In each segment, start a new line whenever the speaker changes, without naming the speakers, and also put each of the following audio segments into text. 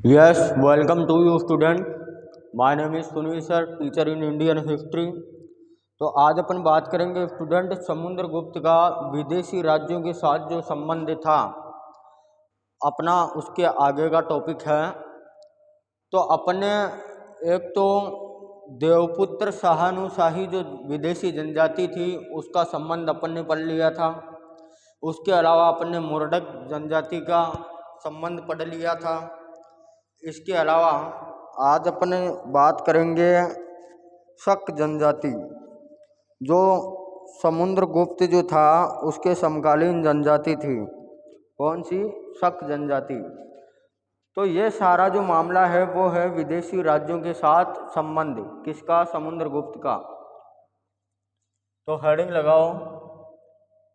Yes, welcome to you student. My name is Sunil sir, teacher in Indian history. तो आज अपन बात करेंगे student Samudragupta का विदेशी राज्यों के साथ जो संबंध था अपना, उसके आगे का टॉपिक है। तो अपने एक तो देवपुत्र शाहानुशाही जो विदेशी जनजाति थी उसका संबंध अपन ने पढ़ लिया था। उसके अलावा अपन ने मुर्डक जनजाति का संबंध पढ़ लिया था। इसके अलावा आज अपन बात करेंगे शक जनजाति, जो समुद्रगुप्त जो था उसके समकालीन जनजाति थी। कौन सी? शक जनजाति। तो ये सारा जो मामला है वो है विदेशी राज्यों के साथ संबंध किसका? समुद्रगुप्त का। तो हेडिंग लगाओ।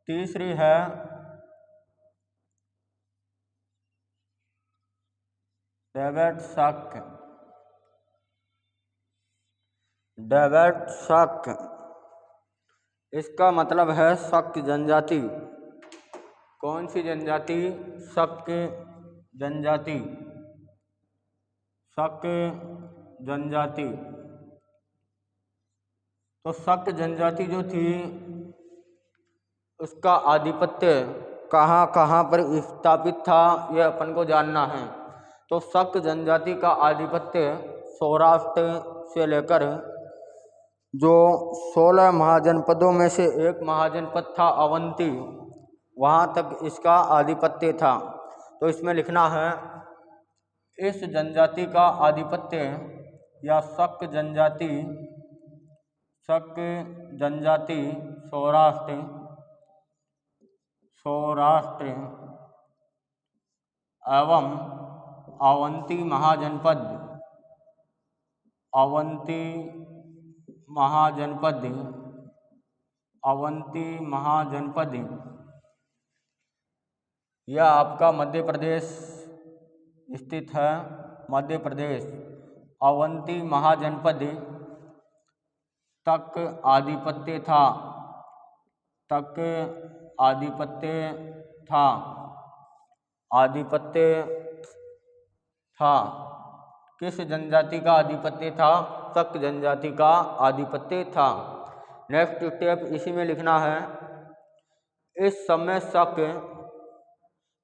तीसरी है डेविड शक। डेविड शक, इसका मतलब है शक जनजाति। कौन सी जनजाति? शक जनजाति। शक जनजाति। तो शक जनजाति जो थी उसका आधिपत्य कहाँ कहाँ पर स्थापित था, यह अपन को जानना है। तो शक जनजाति का आधिपत्य सौराष्ट्र से लेकर जो 16 महाजनपदों में से एक महाजनपद था अवंती, वहाँ तक इसका आधिपत्य था। तो इसमें लिखना है इस जनजाति का आधिपत्य या शक जनजाति सौराष्ट्र एवं अवंती महाजनपद यह आपका मध्य प्रदेश स्थित है। मध्य प्रदेश अवंती महाजनपद तक आधिपत्य था। किस जनजाति का आधिपत्य था? शक जनजाति का आधिपत्य था। नेक्स्ट स्टेप इसी में लिखना है इस समय शक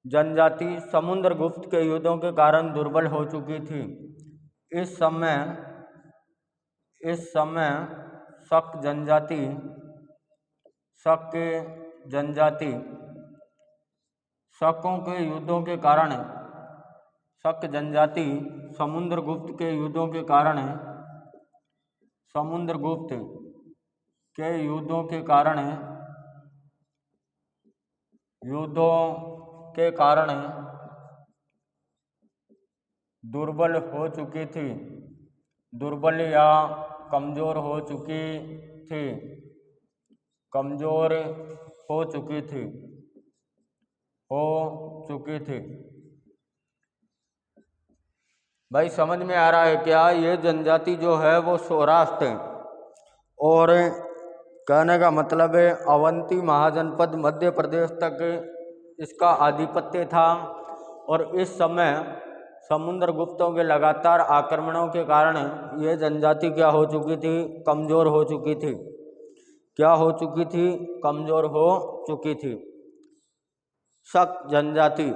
जनजाति समुद्रगुप्त के युद्धों के कारण दुर्बल हो चुकी थी। इस समय शक जनजाति शकों के युद्धों के कारण, शक जनजाति समुद्रगुप्त के युद्धों के कारण दुर्बल हो चुकी थी। दुर्बल या कमजोर हो चुकी थी। भाई समझ में आ रहा है क्या? ये जनजाति जो है वो सौराष्ट्र और कहने का मतलब है अवंती महाजनपद मध्य प्रदेश तक इसका आधिपत्य था। और इस समय समुद्रगुप्तों के लगातार आक्रमणों के कारण ये जनजाति क्या हो चुकी थी? कमज़ोर हो चुकी थी। क्या हो चुकी थी? कमज़ोर हो चुकी थी। शक जनजाति।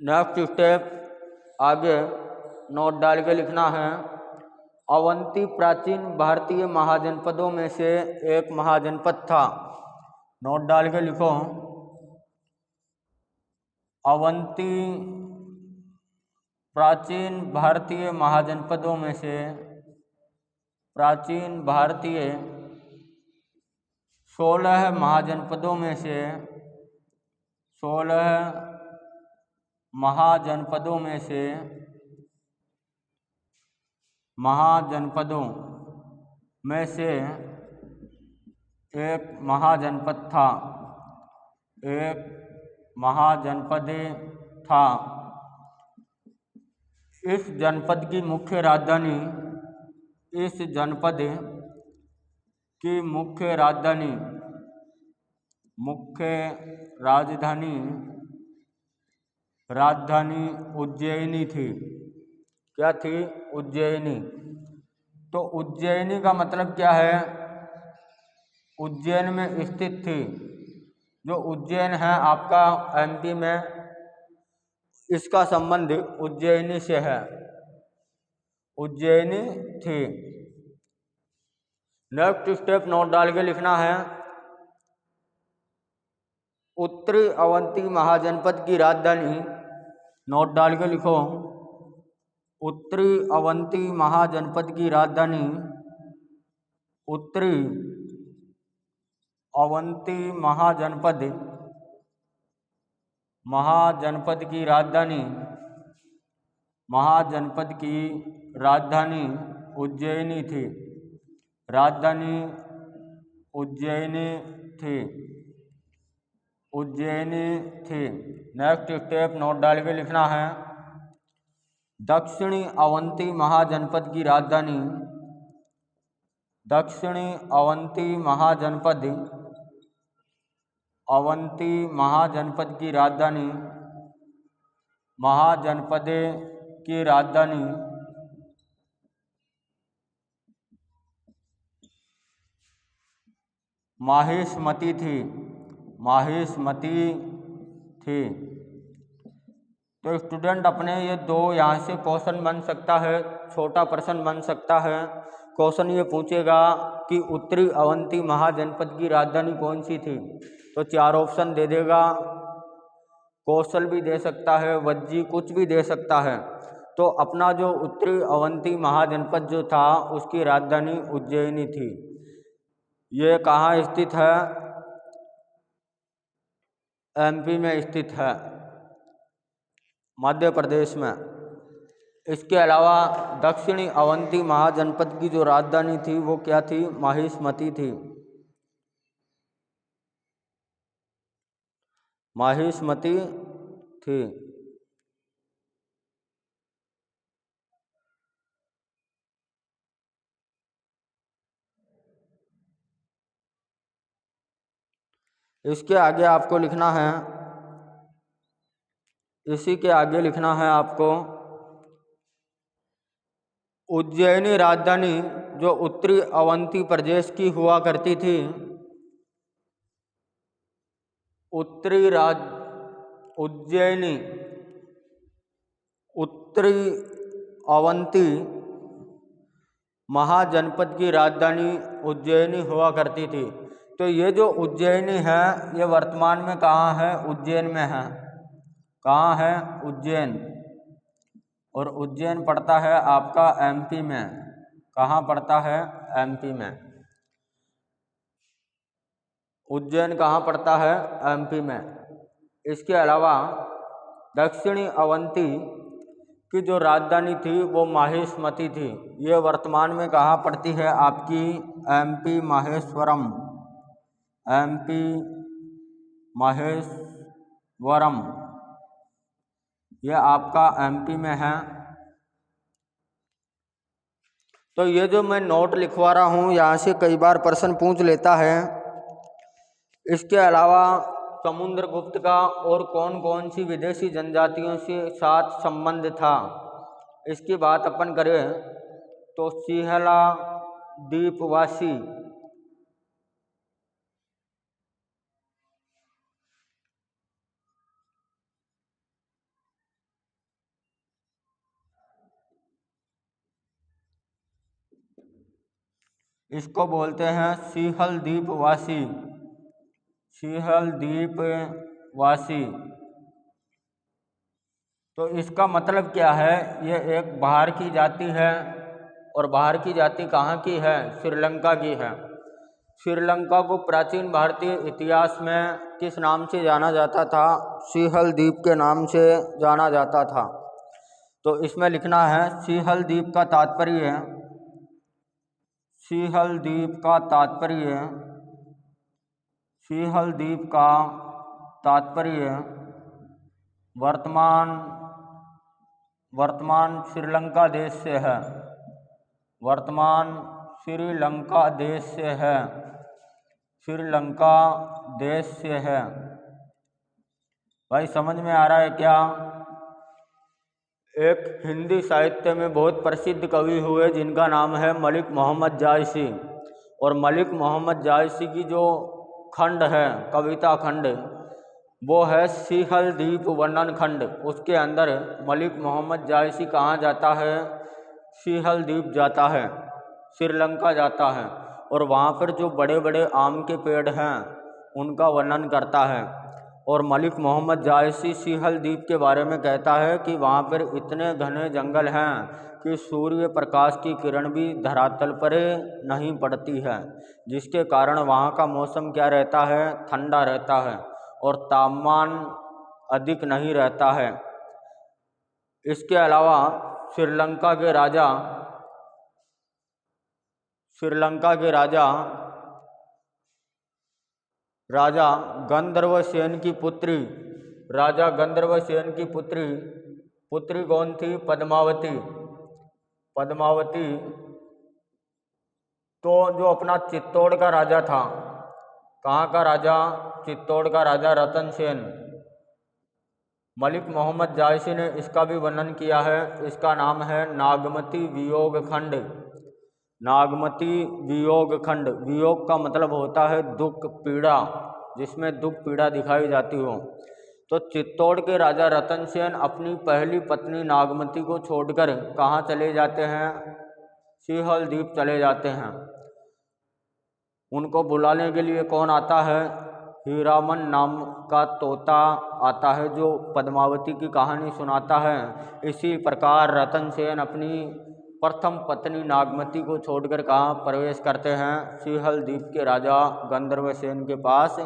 नेक्स्ट स्टेप आगे नोट डाल के लिखना है अवंती प्राचीन भारतीय महाजनपदों में से एक महाजनपद था। नोट डाल के लिखो अवंती प्राचीन भारतीय महाजनपदों में से 16 महाजनपदों में से 1 महाजनपद था। इस जनपद की मुख्य राजधानी राजधानी उज्जैनी थी। क्या थी? उज्जैनी। तो उज्जैनी का मतलब क्या है? उज्जैन में स्थित थी। जो उज्जैन है आपका एमपी में, इसका संबंध उज्जैनी से है। उज्जैनी थी। नेक्स्ट स्टेप नोट डाल के लिखना है। उत्तरी अवंती महाजनपद की राजधानी, नोट डाल के लिखो, उत्तरी अवंती महाजनपद की राजधानी, उत्तरी अवंती महाजनपद की राजधानी, महाजनपद की राजधानी उज्जैनी थी। राजधानी उज्जैनी थी। उज्जैनी थी। नेक्स्ट स्टेप नोट डाल के लिखना है। दक्षिणी अवंती महाजनपद की राजधानी, दक्षिणी अवंती महाजनपद, अवंती महाजनपद की राजधानी, महाजनपद की राजधानी माहिष्मती थी। माहिष्मती थी। तो स्टूडेंट अपने ये दो यहाँ से क्वेश्चन बन सकता है, छोटा प्रश्न बन सकता है। क्वेश्चन ये पूछेगा कि उत्तरी अवंती महाजनपद की राजधानी कौन सी थी, तो 4 ऑप्शन दे देगा। कौशल भी दे सकता है, वज्जी, कुछ भी दे सकता है। तो अपना जो उत्तरी अवंती महाजनपद जो था उसकी राजधानी उज्जैनी थी। ये कहाँ स्थित है? एमपी में स्थित है, मध्य प्रदेश में। इसके अलावा दक्षिणी अवंती महाजनपद की जो राजधानी थी वो क्या थी? माहिष्मती थी। माहिष्मती थी। इसके आगे आपको लिखना है, इसी के आगे लिखना है आपको, उज्जैनी राजधानी जो उत्तरी अवंती प्रदेश की हुआ करती थी, उज्जैनी उत्तरी अवंती महाजनपद की राजधानी उज्जैनी हुआ करती थी। तो ये जो उज्जैनी है ये वर्तमान में कहाँ है? उज्जैन में है। कहाँ है? उज्जैन। और उज्जैन पड़ता है आपका एमपी में। कहाँ पड़ता है? एमपी में। उज्जैन कहाँ पड़ता है? एमपी में। इसके अलावा दक्षिणी अवंती की जो राजधानी थी वो माहिष्मती थी। ये वर्तमान में कहाँ पड़ती है? आपकी एमपी माहेश्वरम। एमपी माहेश्वरम, ये आपका एमपी में है। तो ये जो मैं नोट लिखवा रहा हूँ यहाँ से कई बार प्रश्न पूछ लेता है। इसके अलावा समुद्रगुप्त का और कौन कौन सी विदेशी जनजातियों से साथ संबंध था, इसकी बात अपन करें तो सिहला द्वीपवासी, इसको बोलते हैं सिहल द्वीपवासी। सिहल द्वीपवासी। तो इसका मतलब क्या है? ये एक बाहर की जाति है। और बाहर की जाति कहाँ की है? श्रीलंका की है। श्रीलंका को प्राचीन भारतीय इतिहास में किस नाम से जाना जाता था? सिहल द्वीप के नाम से जाना जाता था। तो इसमें लिखना है सिहल द्वीप का तात्पर्य, सिहल द्वीप का तात्पर्य, सिहल द्वीप का तात्पर्य वर्तमान श्रीलंका देश से है। वर्तमान श्रीलंका देश से है। श्रीलंका देश से है। भाई समझ में आ रहा है क्या? एक हिंदी साहित्य में बहुत प्रसिद्ध कवि हुए जिनका नाम है मलिक मोहम्मद जायसी। और मलिक मोहम्मद जायसी की जो खंड है, कविता खंड, वो है सिहल द्वीप वर्णन खंड। उसके अंदर मलिक मोहम्मद जायसी कहाँ जाता है? सिहल द्वीप जाता है, श्रीलंका जाता है, और वहाँ पर जो बड़े बड़े आम के पेड़ हैं उनका वर्णन करता है। और मलिक मोहम्मद जायसी सिहल द्वीप के बारे में कहता है कि वहाँ पर इतने घने जंगल हैं कि सूर्य प्रकाश की किरण भी धरातल पर नहीं पड़ती है, जिसके कारण वहाँ का मौसम क्या रहता है? ठंडा रहता है और तापमान अधिक नहीं रहता है। इसके अलावा श्रीलंका के राजा गंधर्वसेन की पुत्री, राजा गंधर्वसेन की पुत्री कौन थी? पद्मावती। तो जो अपना चित्तौड़ का राजा था, कहाँ का राजा? चित्तौड़ का राजा रतन सेन। मलिक मोहम्मद जायसी ने इसका भी वर्णन किया है। इसका नाम है नागमती वियोग खंड। नागमती वियोग खंड। वियोग का मतलब होता है दुख, पीड़ा, जिसमें दुख पीड़ा दिखाई जाती हो। तो चित्तौड़ के राजा रतन सेन अपनी पहली पत्नी नागमती को छोड़कर कहाँ चले जाते हैं? सिहल द्वीप चले जाते हैं। उनको बुलाने के लिए कौन आता है? हीरामन नाम का तोता आता है जो पद्मावती की कहानी सुनाता है। इसी प्रकार रतन सेन अपनी प्रथम पत्नी नागमती को छोड़कर कहाँ प्रवेश करते हैं? सिहल द्वीप के राजा गंधर्वसेन के पास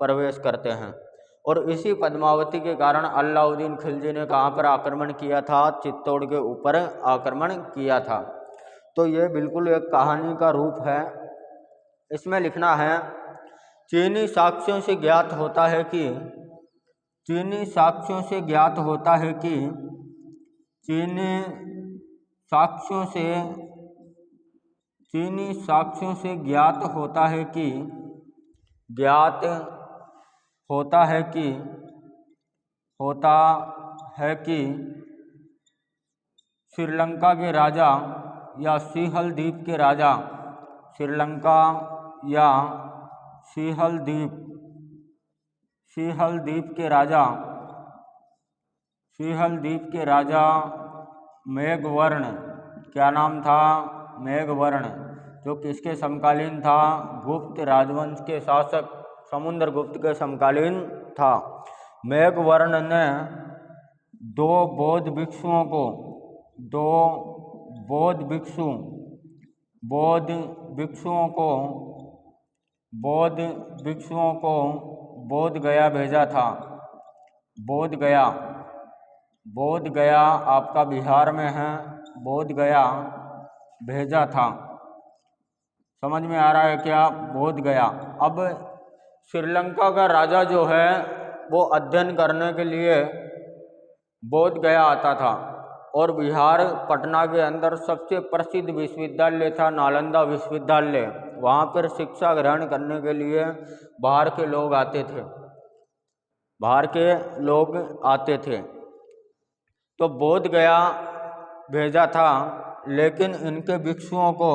प्रवेश करते हैं। और इसी पद्मावती के कारण अलाउद्दीन खिलजी ने कहाँ पर आक्रमण किया था? चित्तौड़ के ऊपर आक्रमण किया था। तो ये बिल्कुल एक कहानी का रूप है। इसमें लिखना है, चीनी साक्ष्यों से ज्ञात होता है कि चीनी साक्ष्यों से ज्ञात होता है कि श्रीलंका के राजा या सिहल द्वीप के राजा, श्रीलंका या सिहल द्वीप के राजा मेघवर्ण, क्या नाम था? मेघवर्ण, जो किसके समकालीन था? गुप्त राजवंश के शासक समुद्रगुप्त के समकालीन था। मेघवर्ण ने दो बौद्ध भिक्षुओं को बोध गया भेजा था। बोध गया आपका बिहार में है। बोध गया भेजा था। समझ में आ रहा है क्या? बोध गया। अब श्रीलंका का राजा जो है वो अध्ययन करने के लिए बोध गया आता था। और बिहार पटना के अंदर सबसे प्रसिद्ध विश्वविद्यालय था नालंदा विश्वविद्यालय। वहाँ पर शिक्षा ग्रहण करने के लिए बाहर के लोग आते थे। तो बोध गया भेजा था, लेकिन इनके भिक्षुओं को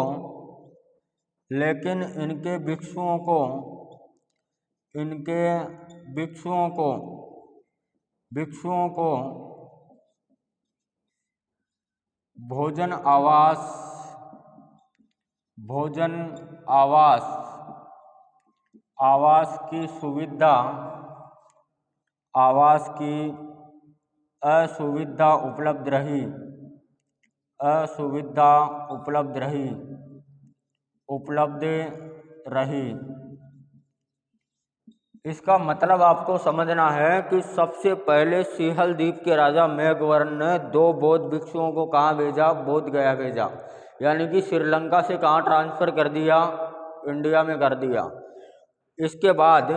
भोजन आवास की असुविधा उपलब्ध रही। इसका मतलब आपको समझना है कि सबसे पहले सिहल द्वीप के राजा मेघवर्ण ने दो बौद्ध भिक्षुओं को कहाँ भेजा? बोध गया भेजा। यानी कि श्रीलंका से कहाँ ट्रांसफ़र कर दिया? इंडिया में कर दिया। इसके बाद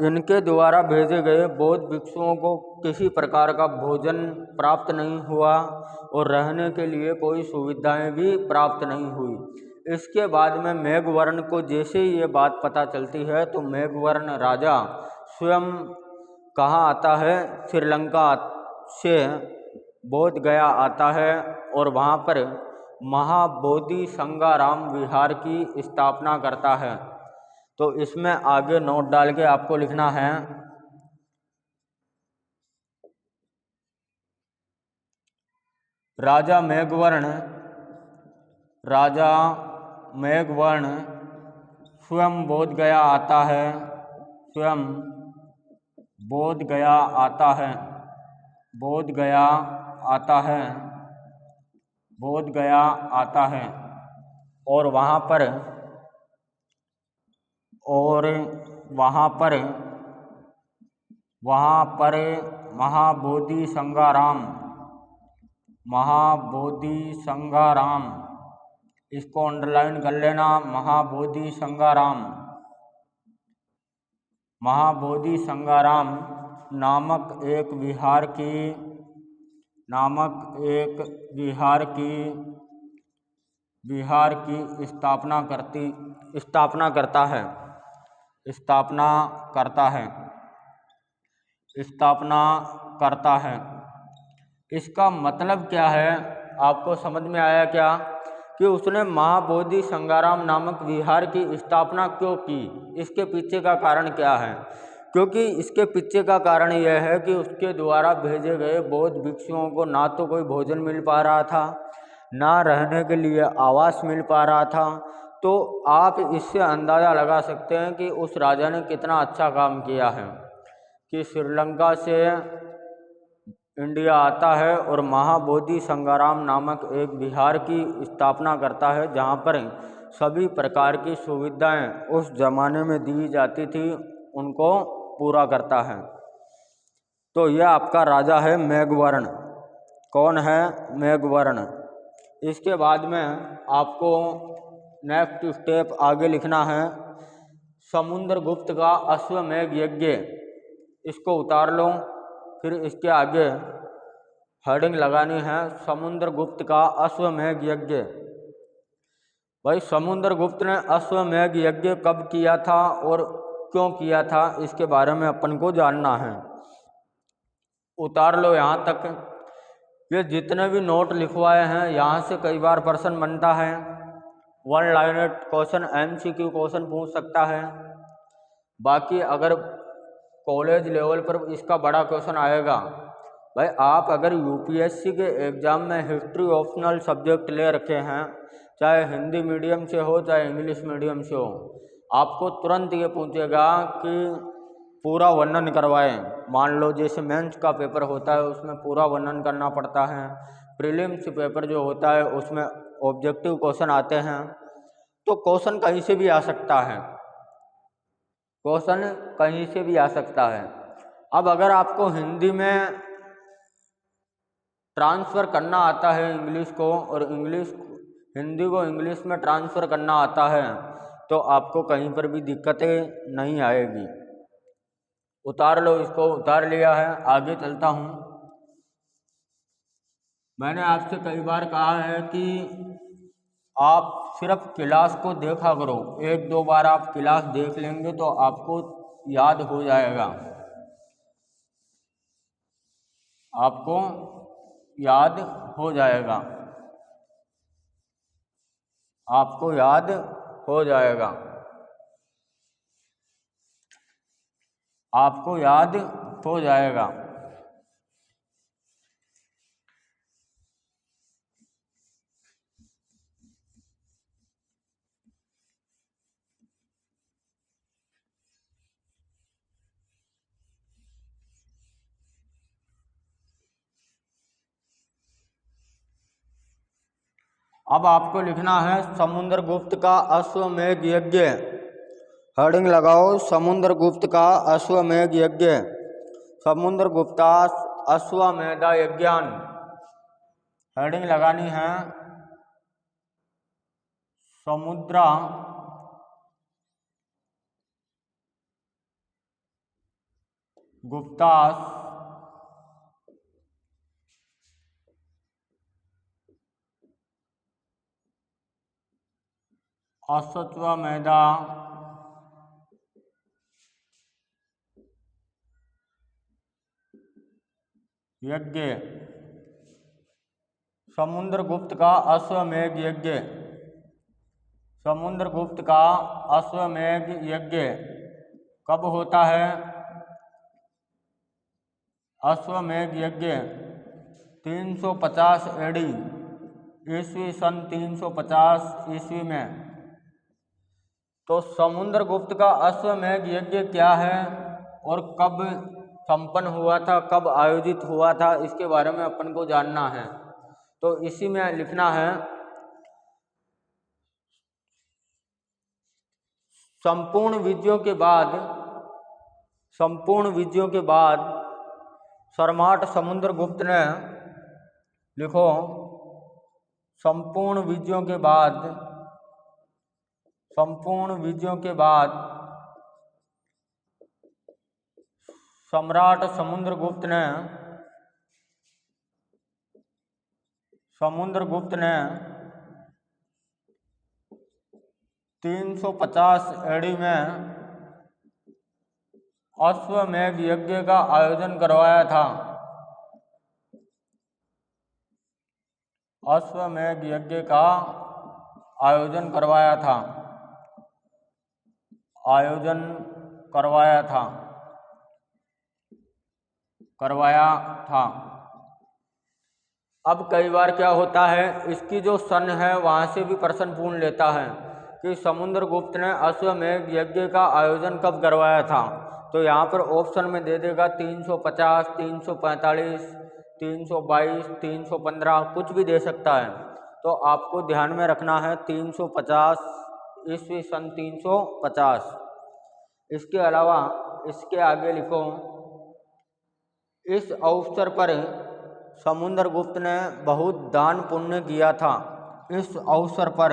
इनके द्वारा भेजे गए बौद्ध भिक्षुओं को किसी प्रकार का भोजन प्राप्त नहीं हुआ और रहने के लिए कोई सुविधाएं भी प्राप्त नहीं हुई। इसके बाद में मेघवर्ण को जैसे ही ये बात पता चलती है तो मेघवर्ण राजा स्वयं कहाँ आता है? श्रीलंका से बोध गया आता है और वहाँ पर महाबोधि संगाराम विहार की स्थापना करता है। तो इसमें आगे नोट डाल के आपको लिखना है राजा मेघवर्ण स्वयं बोध गया आता है, स्वयं बोध गया आता है, बोध गया आता है, बोध गया आता है और वहाँ पर महाबोधि संगाराम, इसको अंडरलाइन कर लेना, महाबोधि संगाराम नामक एक विहार की स्थापना करता है। इसका मतलब क्या है, आपको समझ में आया क्या कि उसने महाबोधि संगाराम नामक विहार की स्थापना क्यों की? इसके पीछे का कारण क्या है? क्योंकि इसके पीछे का कारण यह है कि उसके द्वारा भेजे गए बौद्ध भिक्षुओं को ना तो कोई भोजन मिल पा रहा था, ना रहने के लिए आवास मिल पा रहा था। तो आप इससे अंदाज़ा लगा सकते हैं कि उस राजा ने कितना अच्छा काम किया है कि श्रीलंका से इंडिया आता है और महाबोधि संगाराम नामक एक विहार की स्थापना करता है, जहाँ पर सभी प्रकार की सुविधाएं उस जमाने में दी जाती थी उनको पूरा करता है। तो यह आपका राजा है मेघवर्ण। कौन है? मेघवर्ण। इसके बाद में आपको नेक्स्ट स्टेप आगे लिखना है समुद्रगुप्त का अश्वमेध यज्ञ। इसको उतार लो, फिर इसके आगे हेडिंग लगानी है समुद्रगुप्त का अश्वमेध यज्ञ। भाई समुद्रगुप्त ने अश्वमेध यज्ञ कब किया था और क्यों किया था, इसके बारे में अपन को जानना है। उतार लो यहाँ तक। ये जितने भी नोट लिखवाए हैं यहाँ से कई बार प्रश्न बनता है, वन लाइनेड क्वेश्चन, MCQ क्वेश्चन पूछ सकता है। बाकी अगर कॉलेज लेवल पर इसका बड़ा क्वेश्चन आएगा, भाई आप अगर UPSC के एग्ज़ाम में हिस्ट्री ऑप्शनल सब्जेक्ट ले रखे हैं, चाहे हिंदी मीडियम से हो चाहे इंग्लिश मीडियम से हो, आपको तुरंत ये पूछेगा कि पूरा वर्णन करवाएं। मान लो जैसे मेंस का पेपर होता है उसमें पूरा वर्णन करना पड़ता है, प्रीलिम्स पेपर जो होता है उसमें ऑब्जेक्टिव क्वेश्चन आते हैं। तो क्वेश्चन कहीं से भी आ सकता है, क्वेश्चन कहीं से भी आ सकता है। अब अगर आपको हिंदी में ट्रांसफ़र करना आता है इंग्लिश को, और हिंदी को इंग्लिश में ट्रांसफ़र करना आता है, तो आपको कहीं पर भी दिक्कतें नहीं आएगी। उतार लो, इसको उतार लिया है, आगे चलता हूँ। मैंने आपसे कई बार कहा है कि आप सिर्फ क्लास को देखा करो, 1-2 बार आप क्लास देख लेंगे तो आपको याद हो जाएगा, आपको याद हो जाएगा, आपको याद हो जाएगा, आपको याद हो जाएगा। अब आपको लिखना है समुद्रगुप्त का अश्वमेध यज्ञ। हेडिंग लगाओ समुद्रगुप्त का अश्वमेध यज्ञ, समुद्रगुप्ता अश्वमेध यज्ञान। हेडिंग लगानी है समुद्र गुप्ता अश्वमेध यज्ञ। समुद्रगुप्त का अश्वमेध यज्ञ, समुद्रगुप्त का अश्वमेध यज्ञ कब होता है? अश्वमेध यज्ञ 350 एडी, ईस्वी सन 350 ईस्वी में। तो समुद्रगुप्त का अश्वमेध यज्ञ क्या है और कब संपन्न हुआ था, कब आयोजित हुआ था, इसके बारे में अपन को जानना है। तो इसी में लिखना है संपूर्ण विजयों के बाद सम्राट समुद्रगुप्त ने, लिखो, संपूर्ण विजयों के बाद सम्राट समुद्रगुप्त ने 350 एडी में अश्वमेध यज्ञ का आयोजन करवाया था। अश्वमेध यज्ञ का आयोजन करवाया था। अब कई बार क्या होता है, इसकी जो सन है वहाँ से भी प्रश्न पूछ लेता है कि समुद्रगुप्त ने अश्वमेध यज्ञ का आयोजन कब करवाया था। तो यहाँ पर ऑप्शन में दे देगा 350, 345, 322, 315, कुछ भी दे सकता है। तो आपको ध्यान में रखना है 350, ईस्वी सन 350। इसके अलावा इसके आगे लिखो, इस अवसर पर समुद्रगुप्त ने बहुत दान पुण्य किया था। इस अवसर पर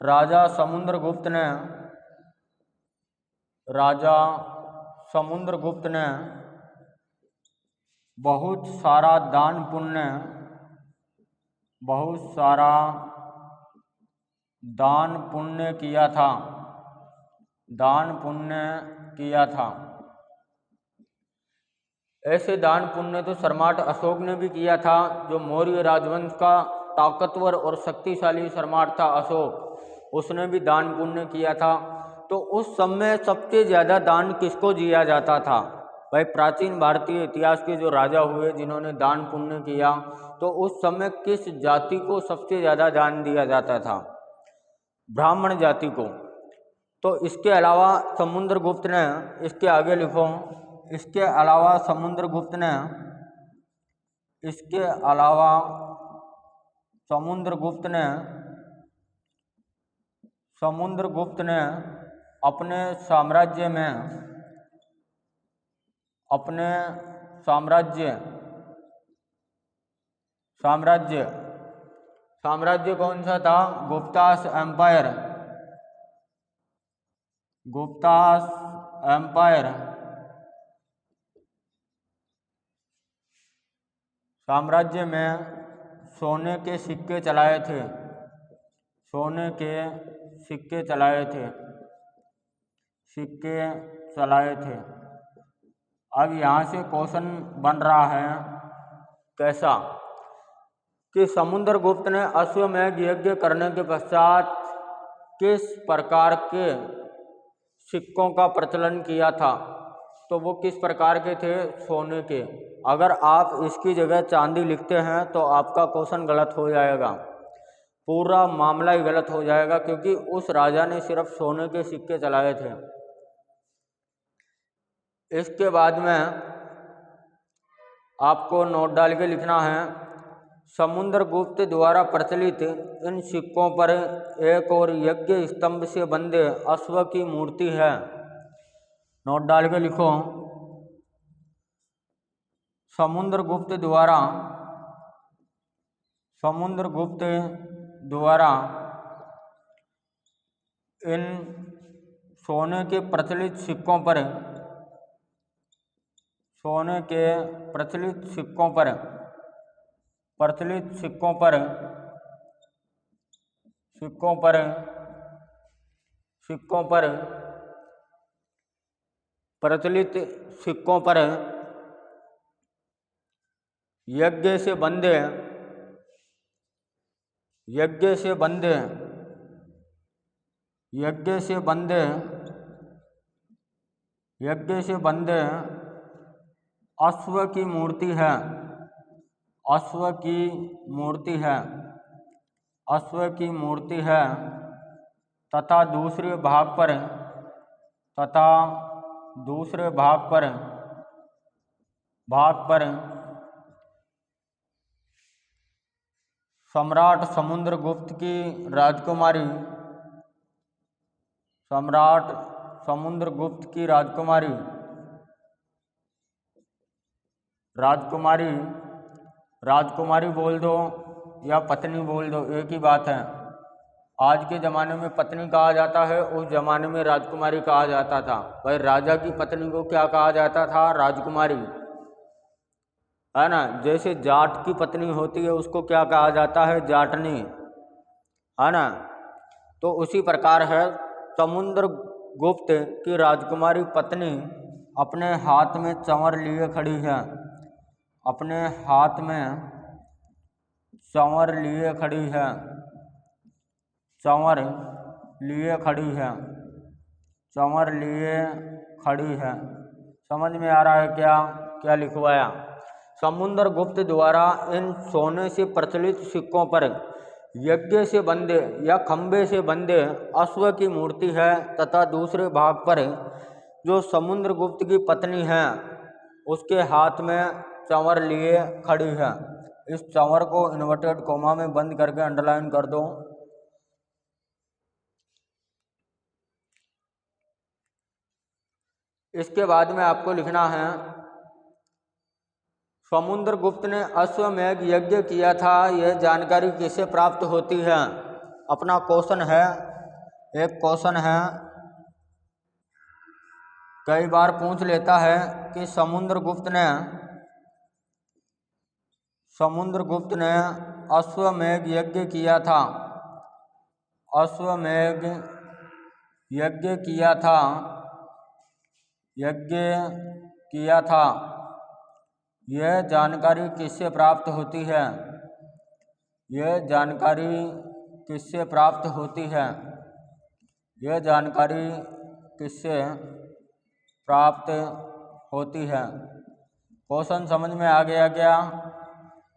राजा समुद्रगुप्त ने बहुत सारा दान पुण्य किया था। ऐसे दान पुण्य तो सम्राट अशोक ने भी किया था। जो मौर्य राजवंश का ताकतवर और शक्तिशाली सम्राट था अशोक, उसने भी दान पुण्य किया था। तो उस समय सबसे ज़्यादा दान किसको दिया जाता था? भाई, प्राचीन भारतीय इतिहास के जो राजा हुए जिन्होंने दान पुण्य किया, तो उस समय किस जाति को सबसे ज़्यादा दान दिया जाता था? ब्राह्मण जाति को। तो इसके अलावा समुद्रगुप्त ने, इसके आगे लिखो, इसके अलावा समुद्रगुप्त ने अपने साम्राज्य कौन सा था? गुप्तास एम्पायर साम्राज्य में सोने के सिक्के चलाए थे। अब यहाँ से क्वेश्चन बन रहा है कैसा कि समुद्रगुप्त ने अश्वमेध यज्ञ करने के पश्चात किस प्रकार के सिक्कों का प्रचलन किया था? तो वो किस प्रकार के थे? सोने के। अगर आप इसकी जगह चांदी लिखते हैं तो आपका क्वेश्चन गलत हो जाएगा, पूरा मामला ही गलत हो जाएगा, क्योंकि उस राजा ने सिर्फ सोने के सिक्के चलाए थे। इसके बाद में आपको नोट डाल के लिखना है, समुद्रगुप्त द्वारा प्रचलित इन सिक्कों पर एक और यज्ञ स्तंभ से बंधे अश्व की मूर्ति है। नोट डाल के लिखो, समुद्रगुप्त द्वारा इन सोने के प्रचलित सिक्कों पर प्रचलित सिक्कों पर यज्ञ से बंधे यज्ञ से बंधे यज्ञ से बंधे यज्ञ से बंधे अश्व की मूर्ति है। अश्व की मूर्ति है। अश्व की मूर्ति है तथा दूसरे भाग पर सम्राट समुद्रगुप्त की राजकुमारी सम्राट समुद्रगुप्त की राजकुमारी बोल दो या पत्नी बोल दो, एक ही बात है। आज के ज़माने में पत्नी कहा जाता है, उस ज़माने में राजकुमारी कहा जाता था। भाई राजा की पत्नी को क्या कहा जाता था? राजकुमारी, है ना। जैसे जाट की पत्नी होती है उसको क्या कहा जाता है? जाटनी, है ना। तो उसी प्रकार है, समुद्रगुप्त की राजकुमारी पत्नी अपने हाथ में चंवर लिए खड़ी है। अपने हाथ में चंवर लिए खड़ी है। चंवर लिए खड़ी है। चंवर लिए खड़ी है। समझ में आ रहा है क्या क्या लिखवाया? समुद्रगुप्त द्वारा इन सोने से प्रचलित सिक्कों पर यज्ञ से बंधे या खंभे से बंधे अश्व की मूर्ति है तथा दूसरे भाग पर जो समुद्रगुप्त की पत्नी है उसके हाथ में चंवर लिए खड़ी है। इस चंवर को इन्वर्टेड कोमा में बंद करके अंडरलाइन कर दो। इसके बाद में आपको लिखना है, समुद्रगुप्त ने अश्वमेध यज्ञ किया था, यह जानकारी किससे प्राप्त होती है? अपना क्वेश्चन है, एक क्वेश्चन है, कई बार पूछ लेता है कि समुद्रगुप्त ने अश्वमेध यज्ञ किया था। अश्वमेध यज्ञ किया था, यह जानकारी किससे प्राप्त होती है? यह जानकारी किससे प्राप्त होती है? यह जानकारी किससे प्राप्त होती है? क्वेश्चन समझ में आ गया क्या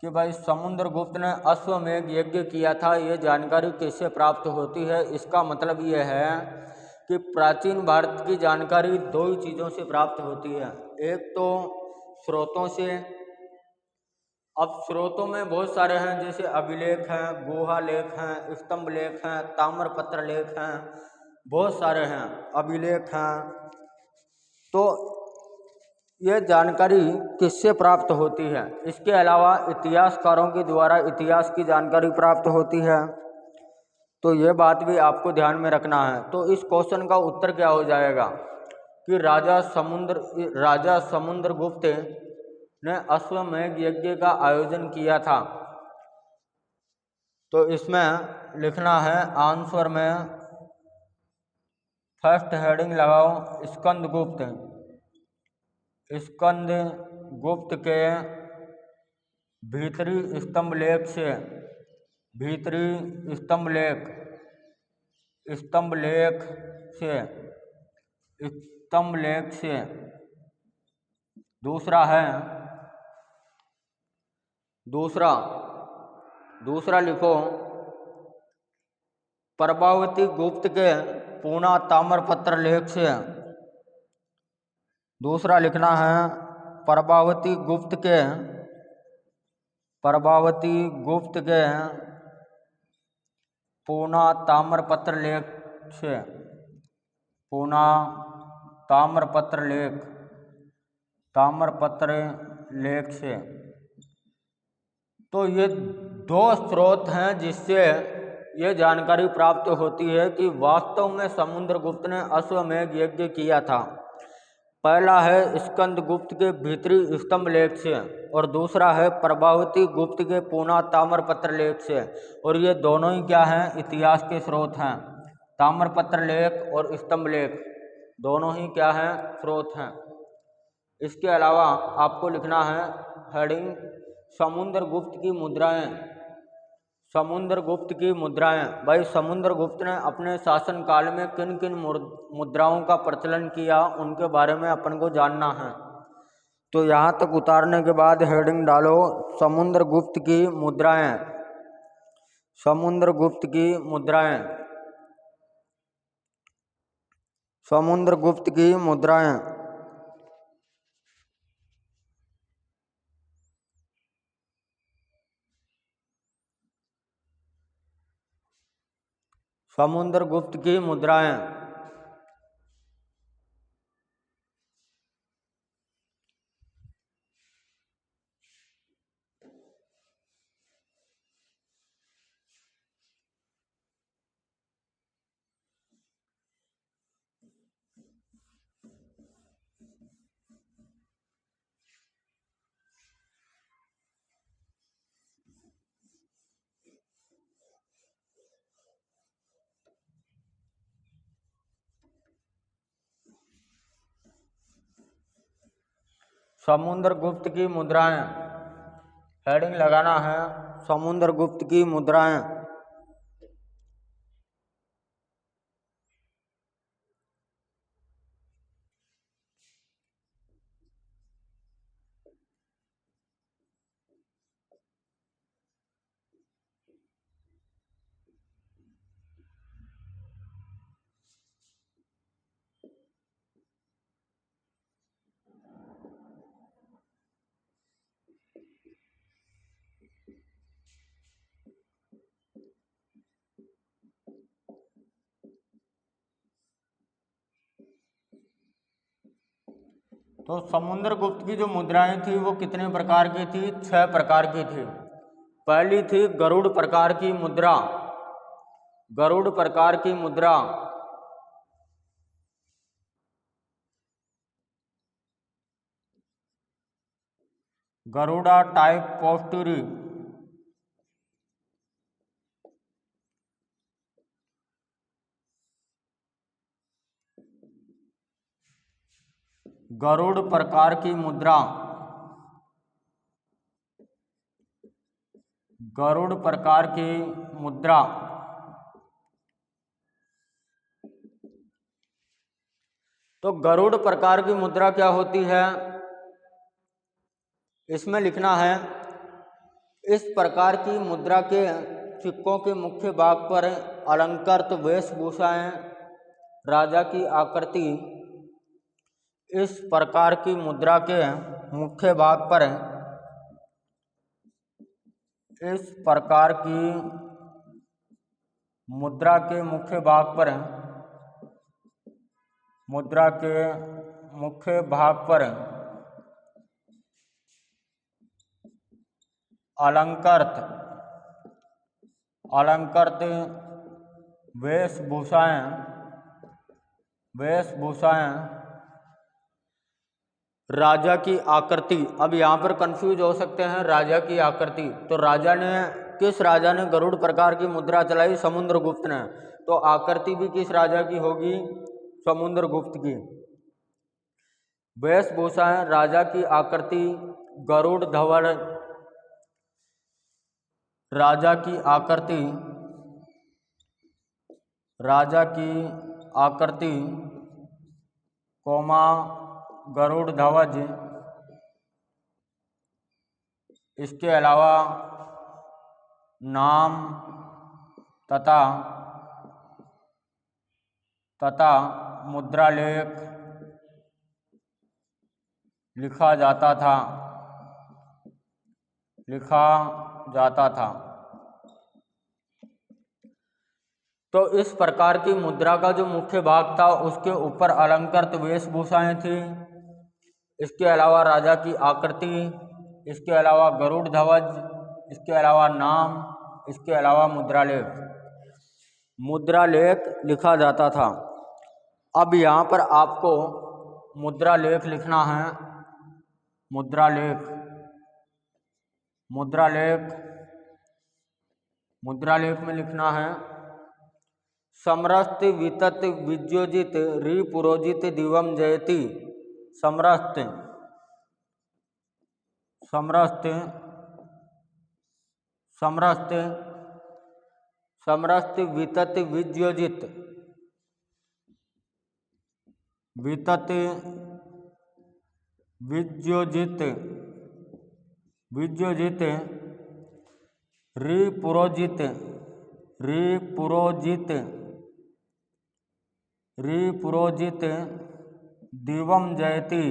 कि भाई समुद्रगुप्त ने अश्वमेध यज्ञ किया था, यह जानकारी किससे प्राप्त होती है? इसका मतलब यह है कि प्राचीन भारत की जानकारी दो ही चीज़ों से प्राप्त होती है। एक तो स्रोतों से। अब स्रोतों में बहुत सारे हैं, जैसे अभिलेख हैं, गुहा लेख हैं, स्तंभ लेख हैं, ताम्रपत्र लेख हैं, बहुत सारे हैं, अभिलेख हैं। तो यह जानकारी किससे प्राप्त होती है? इसके अलावा इतिहासकारों के द्वारा इतिहास की जानकारी प्राप्त होती है। तो यह बात भी आपको ध्यान में रखना है। तो इस क्वेश्चन का उत्तर क्या हो जाएगा कि राजा समुद्रगुप्त ने अश्वमेध यज्ञ का आयोजन किया था। तो इसमें लिखना है, आंसर में फर्स्ट हेडिंग लगाओ, स्कंदगुप्त के भीतरी स्तंभ लेख से दूसरा लिखो, प्रभावती गुप्त के पूना ताम्रपत्र लेख से। दूसरा लिखना है, प्रभावती गुप्त के पूना ताम्रपत्र लेख से। तो ये दो स्रोत हैं जिससे ये जानकारी प्राप्त होती है कि वास्तव में समुद्रगुप्त ने अश्वमेध यज्ञ किया था। पहला है स्कंदगुप्त के भीतरी स्तंभ लेख से और दूसरा है प्रभावती गुप्त के पूना ताम्रपत्र लेख से। और ये दोनों ही क्या हैं? इतिहास के स्रोत हैं, ताम्रपत्र लेख और स्तंभ लेख। दोनों ही क्या हैं, स्रोत हैं। इसके अलावा आपको लिखना है हेडिंग समुद्रगुप्त की मुद्राएं। समुद्रगुप्त की मुद्राएं, भाई समुद्रगुप्त ने अपने शासनकाल में किन किन मुद्राओं का प्रचलन किया, उनके बारे में अपन को जानना है। तो यहाँ तक उतारने के बाद हेडिंग डालो समुद्रगुप्त की मुद्राएं। समुद्रगुप्त की मुद्राएं, समुद्रगुप्त की मुद्राएं। समुद्रगुप्त की मुद्राएं। समुद्रगुप्त की मुद्राएं, हेडिंग लगाना है समुद्रगुप्त की मुद्राएं। तो समुद्रगुप्त की जो मुद्राएं थी वो कितने प्रकार की थी, 6 प्रकार की थी। पहली थी गरुड़ प्रकार की मुद्रा। गरुड़ प्रकार की मुद्रा, गरुड़ा टाइप पोस्टुरी। गरुड़ प्रकार की मुद्रा, गरुड़ प्रकार की मुद्रा। तो गरुड़ प्रकार की मुद्रा क्या होती है, इसमें लिखना है इस प्रकार की मुद्रा के सिक्कों के मुख्य भाग पर अलंकृत वेशभूषाएं, राजा की आकृति। इस प्रकार की मुद्रा के मुख्य भाग पर, इस प्रकार की मुद्रा के मुख्य भाग पर, मुद्रा के मुख्य भाग पर अलंकृत वेशभूषाएं, राजा की आकृति। अब यहाँ पर कंफ्यूज हो सकते हैं, राजा की आकृति, तो किस राजा ने गरुड़ प्रकार की मुद्रा चलाई, समुद्रगुप्त ने। तो आकृति भी किस राजा की होगी, समुद्रगुप्त की। वेशभूषाएं, राजा की आकृति, गरुड़ धवल, राजा की आकृति, राजा की आकृति, कोमा गरुड़ ध्वज। इसके अलावा नाम तथा मुद्रालेख लिखा जाता था। तो इस प्रकार की मुद्रा का जो मुख्य भाग था उसके ऊपर अलंकृत वेशभूषाएं थी। इसके अलावा राजा की आकृति, इसके अलावा गरुड़ ध्वज, इसके अलावा नाम, इसके अलावा मुद्रालेख लिखा जाता था। अब यहाँ पर आपको मुद्रालेख लिखना है। मुद्रालेख में लिखना है समरस्त वितत विज्योजित रि पुरोजित दिवम जयति। समरस्त समरस्त समरस्त समरस्त वितत विज्योजित वितत विज्योजित विज्योजित रि पुरोजित रि पुरोजित रि पुरोजित दिवम जयति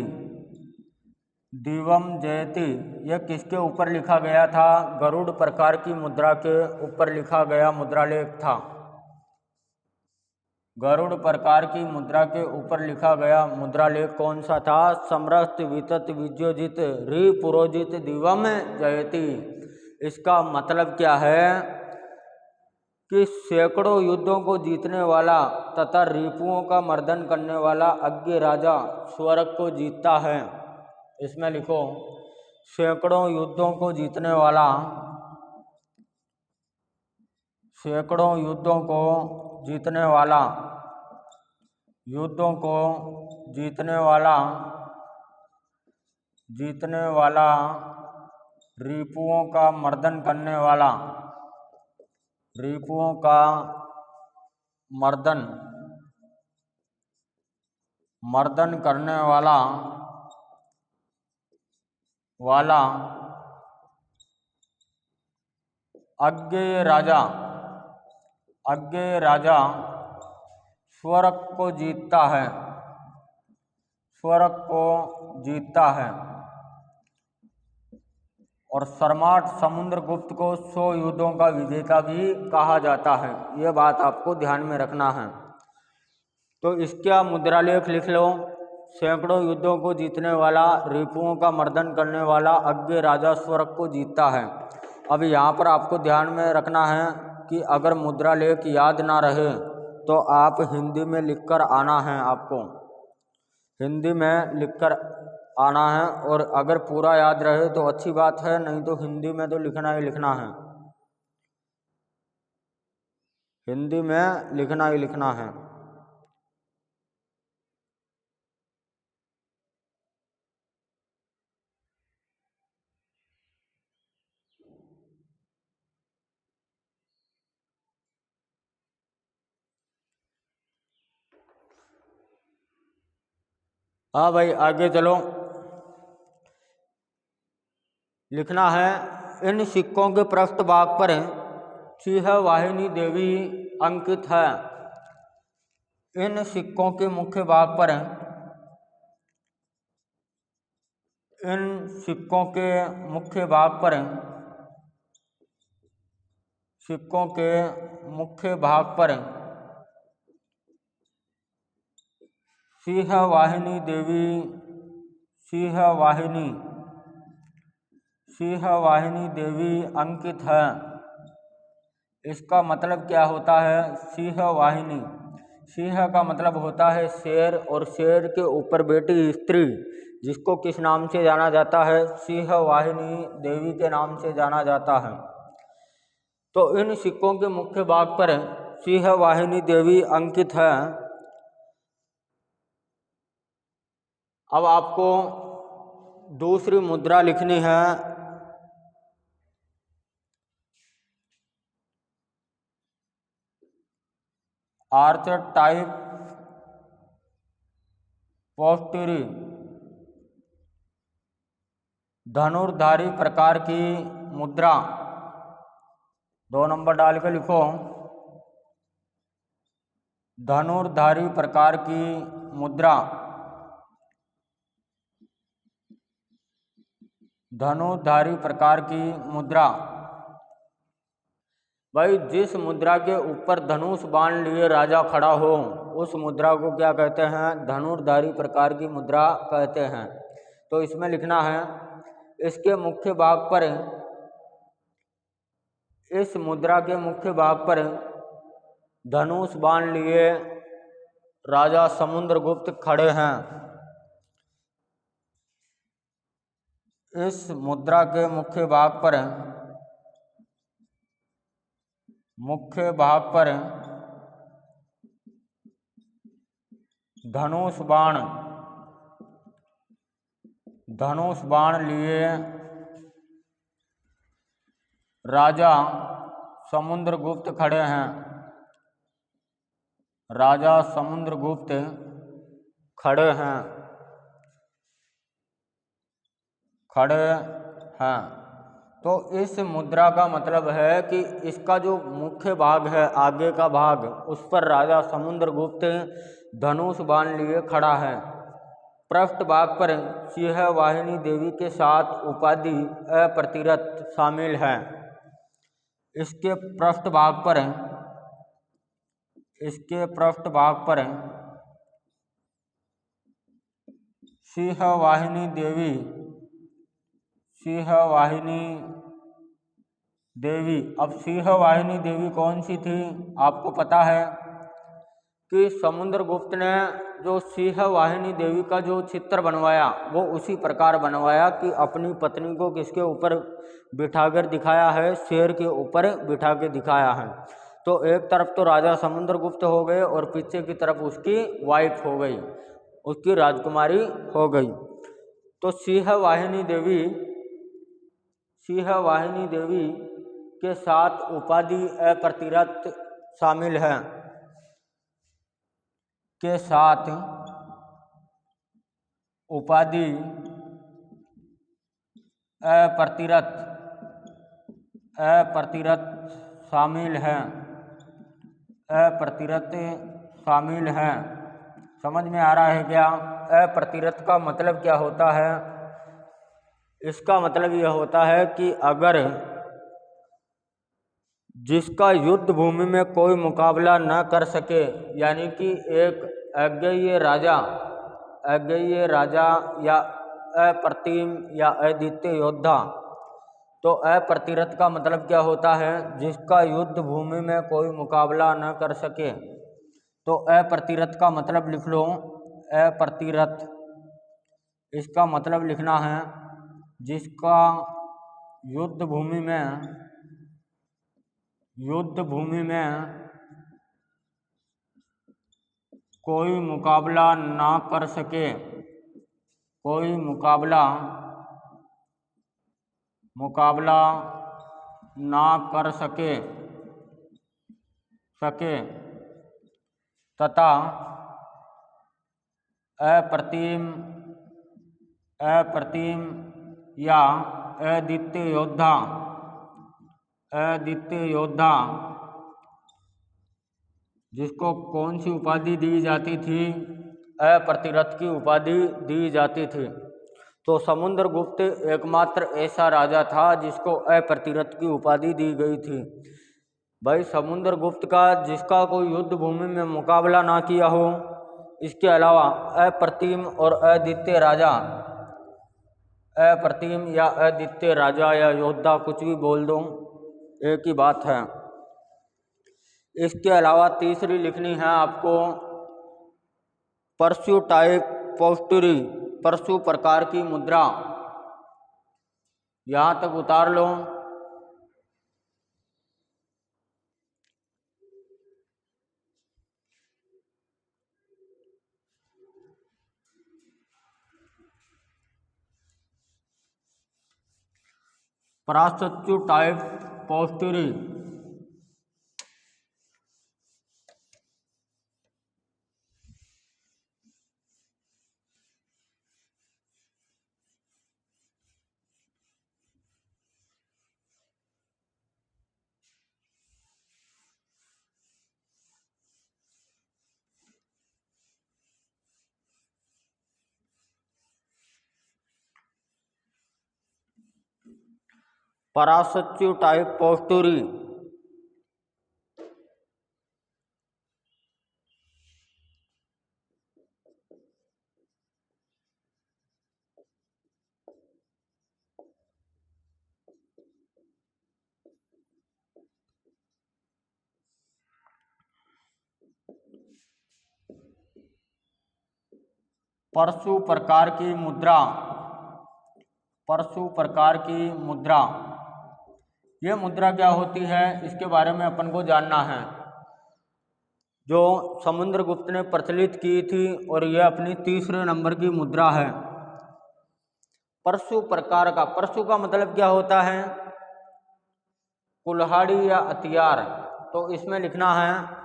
दिवम जयति। यह किसके ऊपर लिखा गया था? गरुड़ प्रकार की मुद्रा के ऊपर लिखा गया मुद्रालेख था। गरुड़ प्रकार की मुद्रा के ऊपर लिखा गया मुद्रालेख कौन सा था? समरस्त वितत विज्योजित रि पुरोजित दिवम जयति। इसका मतलब क्या है कि सैकड़ों युद्धों को जीतने वाला तथा रिपुओं का मर्दन करने वाला अज्ञ राजा स्वर्ग को जीतता है। इसमें लिखो, सैकड़ों युद्धों को जीतने वाला, सैकड़ों युद्धों को जीतने वाला, युद्धों को जीतने वाला, जीतने वाला, रिपुओं का मर्दन करने वाला, रिपुओं का मर्दन करने वाला अज्ञेय राजा स्वर्ग को जीतता है, स्वर्ग को जीतता है। और सम्राट समुद्रगुप्त को 100 युद्धों का विजेता भी कहा जाता है। यह बात आपको ध्यान में रखना है। तो इसका मुद्रालेख लिख लो, सैकड़ों युद्धों को जीतने वाला, रिपुओं का मर्दन करने वाला अज्ञेय राजा स्वर्ग को जीतता है। अब यहाँ पर आपको ध्यान में रखना है कि अगर मुद्रालेख याद ना रहे तो आप हिंदी में लिखकर आना है, आपको हिंदी में लिखकर आना है। और अगर पूरा याद रहे तो अच्छी बात है, नहीं तो हिंदी में तो लिखना ही लिखना है, हिंदी में लिखना ही लिखना है। हाँ भाई, आगे चलो। लिखना है, इन सिक्कों के पृष्ठभाग पर सिंह वाहिनी देवी अंकित है। इन सिक्कों के मुख्य भाग पर, इन सिक्कों के मुख्य भाग पर, सिक्कों के मुख्य भाग पर सिंह वाहिनी देवी, सिंह वाहिनी देवी अंकित है। इसका मतलब क्या होता है? सिंह वाहिनी, सिंह का मतलब होता है शेर, और शेर के ऊपर बैठी स्त्री जिसको किस नाम से जाना जाता है? सिंह वाहिनी देवी के नाम से जाना जाता है। तो इन सिक्कों के मुख्य भाग पर सिंह वाहिनी देवी अंकित है। अब आपको दूसरी मुद्रा लिखनी है। आर्चर टाइप पोस्टरी, धनुर्धारी प्रकार की मुद्रा। 2 नंबर डाल के लिखो, धनुर्धारी प्रकार की मुद्रा, धनुर्धारी प्रकार की मुद्रा। भाई, जिस मुद्रा के ऊपर धनुष बाण लिए राजा खड़ा हो उस मुद्रा को क्या कहते हैं? धनुर्धारी प्रकार की मुद्रा कहते हैं। तो इसमें लिखना है, इसके मुख्य भाग पर, इस मुद्रा के मुख्य भाग पर धनुष बाण लिए राजा समुद्रगुप्त खड़े हैं। इस मुद्रा के मुख्य भाग पर, मुख्य भाग पर धनुष बाण लिए राजा समुद्रगुप्त खड़े हैं। राजा समुद्रगुप्त खड़े हैं। तो इस मुद्रा का मतलब है कि इसका जो मुख्य भाग है, आगे का भाग, उस पर राजा समुद्रगुप्त धनुष बाण लिए खड़ा है। पृष्ठ भाग पर सिंह वाहिनी देवी के साथ उपाधि अप्रतिरथ शामिल है। इसके पृष्ठ भाग पर सिंह वाहिनी देवी। अब सिंह वाहिनी देवी कौन सी थी? आपको पता है कि समुद्रगुप्त ने जो सिंह वाहिनी देवी का जो चित्र बनवाया वो उसी प्रकार बनवाया कि अपनी पत्नी को किसके ऊपर बिठाकर दिखाया है? शेर के ऊपर बिठा के दिखाया है। तो एक तरफ तो राजा समुद्रगुप्त हो गए और पीछे की तरफ उसकी वाइफ हो गई, उसकी राजकुमारी हो गई। तो सिंह वाहिनी देवी के साथ उपाधि अप्रतिरथ शामिल है। के साथ उपाधि अप्रतिरथ शामिल है। समझ में आ रहा है क्या? अप्रतिरथ का मतलब क्या होता है? इसका मतलब यह होता है कि अगर जिसका युद्ध भूमि में कोई मुकाबला न कर सके, यानी कि एक अज्ञेय राजा या अप्रतिम या अद्वितीय योद्धा। तो अप्रतिरथ का मतलब क्या होता है? जिसका युद्ध भूमि में कोई मुकाबला न कर सके। तो अप्रतिरथ का मतलब लिख लो। अप्रतिरथ, इसका मतलब लिखना है जिसका युद्ध भूमि में कोई मुकाबला ना कर सके। तथा अप्रतिम या अद्वितीय योद्धा, जिसको कौन सी उपाधि दी जाती थी? अप्रतिरथ की उपाधि दी जाती थी। तो समुद्रगुप्त एकमात्र ऐसा राजा था जिसको अप्रतिरथ की उपाधि दी गई थी। भाई समुद्रगुप्त का जिसका कोई युद्ध भूमि में मुकाबला ना किया हो, इसके अलावा अप्रतिम और अद्वितीय राजा, अप्रतिम या अद्वितीय राजा या योद्धा, कुछ भी बोल दो, एक ही बात है। इसके अलावा तीसरी लिखनी है आपको परशु टाइप पोस्टरी, परशु प्रकार की मुद्रा। यहाँ तक उतार लो। परशु टाइप पोस्टरी। पराशच्यु टाइप पोस्टरी। परशु प्रकार की मुद्रा, परशु प्रकार की मुद्रा। ये मुद्रा क्या होती है, इसके बारे में अपन को जानना है। जो समुद्रगुप्त ने प्रचलित की थी और यह अपनी तीसरे नंबर की मुद्रा है। परशु प्रकार का, परशु का मतलब क्या होता है? कुल्हाड़ी या हथियार। तो इसमें लिखना है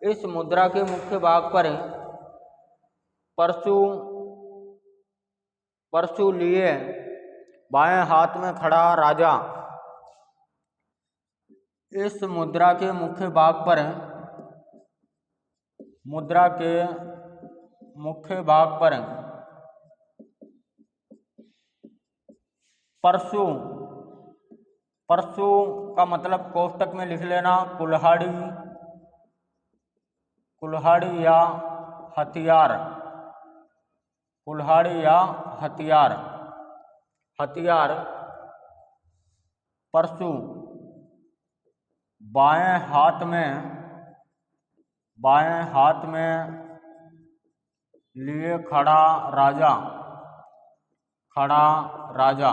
इस मुद्रा के मुख्य भाग पर परशु लिए बाएं हाथ में खड़ा राजा। इस मुद्रा के मुख्य भाग पर परशु, परशु का मतलब कोष्टक में लिख लेना कुल्हाड़ी या हथियार, कुल्हाड़ी या हथियार। परशु बाएं हाथ में लिए खड़ा राजा।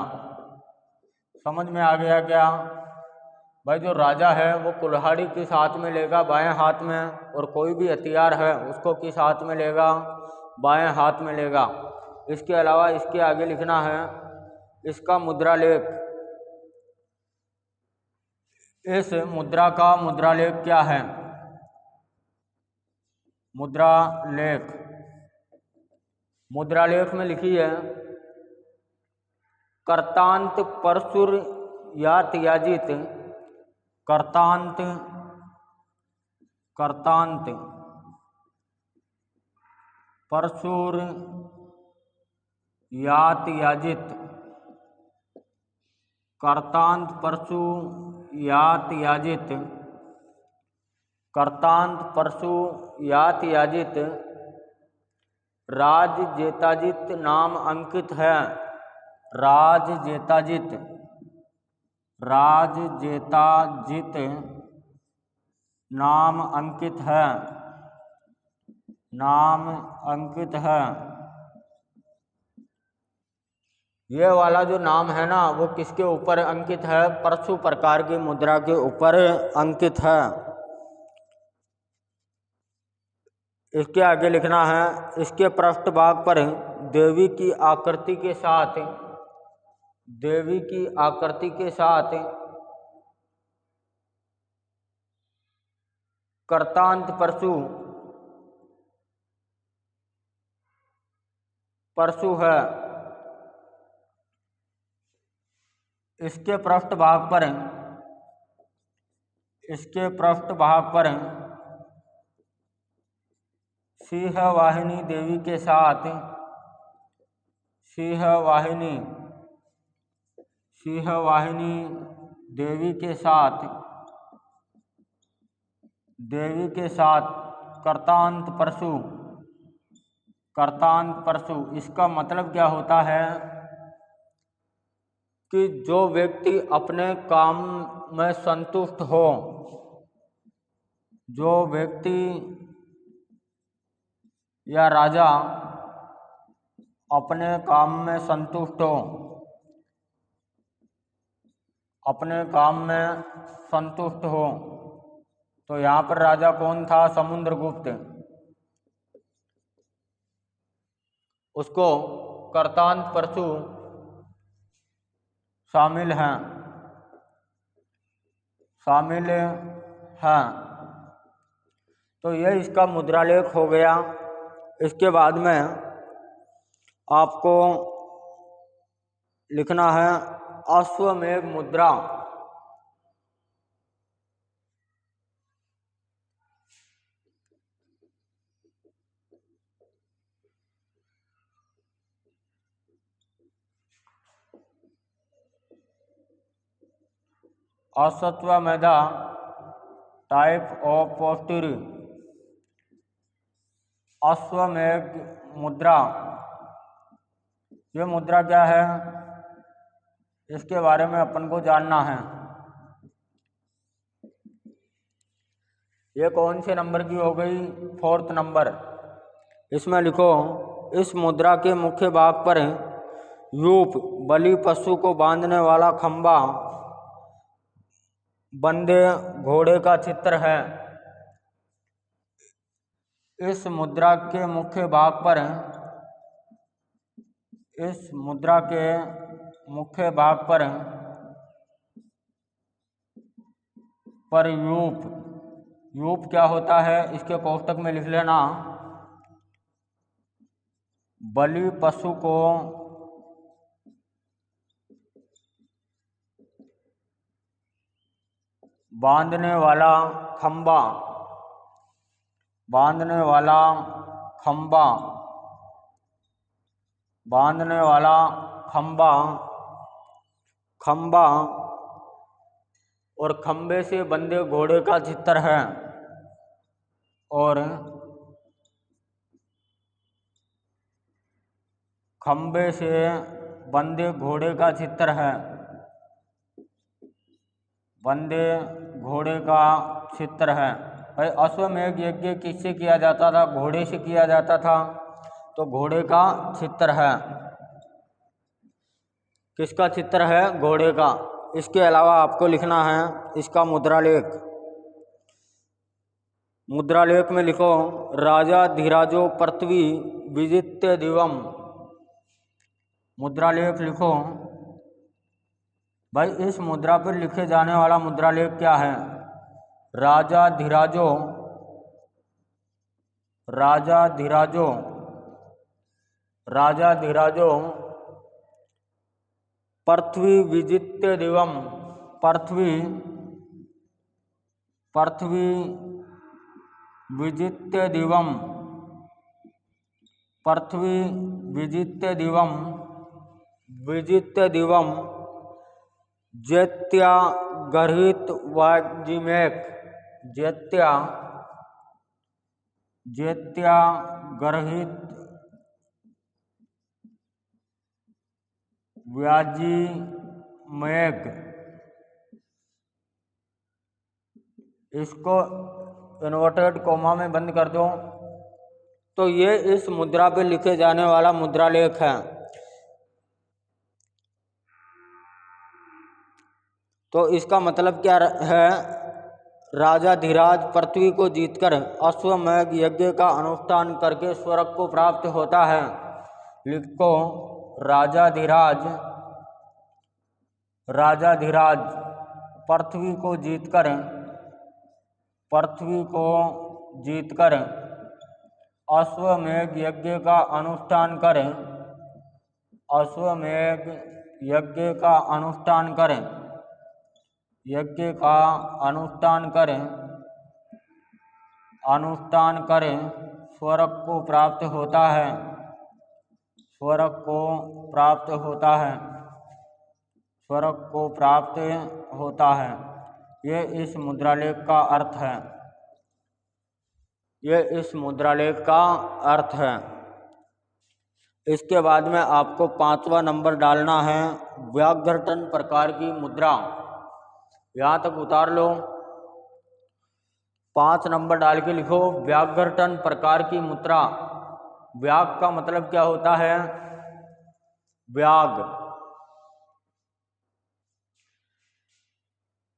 समझ में आ गया क्या भाई? जो राजा है वो कुल्हाड़ी किस हाथ में लेगा? बाएं हाथ में। और कोई भी हथियार है उसको किस हाथ में लेगा? बाएं हाथ में लेगा। इसके अलावा इसके आगे लिखना है इसका मुद्रालेख। इस मुद्रा का मुद्रालेख क्या है? मुद्रालेख में लिखी है कर्तांत परशुर या त्याजित, कर्तांत परशुर या त्याजित, कर्तांत परशु या त्याजित, कर्तांत परशु या त्याजित राज जेताजित नाम अंकित है। राज जेताजित नाम अंकित है। ये वाला जो नाम है ना वो किसके ऊपर अंकित है? परशु प्रकार की मुद्रा के ऊपर अंकित है। इसके आगे लिखना है इसके पृष्ठभाग पर देवी की आकृति के साथ कर्तांत परशु है। इसके पृष्ठभाग पर सिंहवाहिनी देवी के साथ कर्तांत परशु। इसका मतलब क्या होता है कि जो व्यक्ति अपने काम में संतुष्ट हो, जो व्यक्ति या राजा अपने काम में संतुष्ट हो, तो यहाँ पर राजा कौन था? समुद्रगुप्त। उसको कर्तांत परशु शामिल हैं। तो यह इसका मुद्रालेख हो गया। इसके बाद में आपको लिखना है अश्वमेध मुद्रा। Ashvamedha type of पोस्टरी। अश्वमेध मुद्रा, ये मुद्रा क्या है इसके बारे में अपन को जानना है। ये कौन से नंबर की हो गई? 4th number. इसमें लिखो इस मुद्रा के मुख्य भाग पर यूप बलि पशु को बांधने वाला खंबा, बंदे घोड़े का चित्र है। इस मुद्रा के मुख्य भाग पर इस मुद्रा के मुख्य भाग पर यूप क्या होता है, इसके कोष्टक में लिख लेना। बलि पशु को बांधने वाला खंबा, बांधने वाला खंबा, बांधने वाला खंबा, खंबा और खंबे से बंधे घोड़े का चित्र है, और खंबे से बंधे घोड़े का चित्र है, बंधे घोड़े का चित्र है। भाई अश्वमेध यज्ञ किससे किया जाता था, घोड़े से किया जाता था, तो घोड़े का चित्र है। किसका चित्र है, घोड़े का। इसके अलावा आपको लिखना है इसका मुद्रालेख। मुद्रालेख में लिखो राजा धीराजो पृथ्वी विजित्य दिवम। मुद्रालेख लिखो भाई, इस मुद्रा पर लिखे जाने वाला मुद्रालेख क्या है। राजा धीराजो, राजा धीराजो, राजा धीराजो पृथ्वी विजित्य दिवम, पृथ्वी, पृथ्वी विजित्य दिवम, पृथ्वी विजित्य दिवम, विजित्य दिवम जैत्या गर्हित वाजिमेक, जैत्या, जैत्या गर्हित व्याजिमेक। इसको इन्वर्टेड कोमा में बंद कर दो। तो ये इस मुद्रा पे लिखे जाने वाला मुद्रालेख है। तो इसका मतलब क्या है, राजा धीराज पृथ्वी को जीतकर अश्वमेध यज्ञ का अनुष्ठान करके स्वर्ग को प्राप्त होता है। लिखो राजा धीराज, राजा धीराज पृथ्वी को जीतकर, पृथ्वी को जीतकर अश्वमेध यज्ञ का अनुष्ठान करें, अश्वमेध यज्ञ का अनुष्ठान करें, यज्ञ का अनुष्ठान करें, अनुष्ठान करें स्वर्ग को प्राप्त होता है, स्वर्ग को प्राप्त होता है, स्वर्ग को प्राप्त होता है। ये इस मुद्रालेख का अर्थ है, ये इस मुद्रालेख का अर्थ है। इसके बाद में आपको 5वां नंबर डालना है व्याघ्रटन प्रकार की मुद्रा। यहाँ तक उतार लो। 5 नंबर डाल के लिखो व्याघ्रटन प्रकार की मुद्रा। व्याघ का मतलब क्या होता है, व्याघ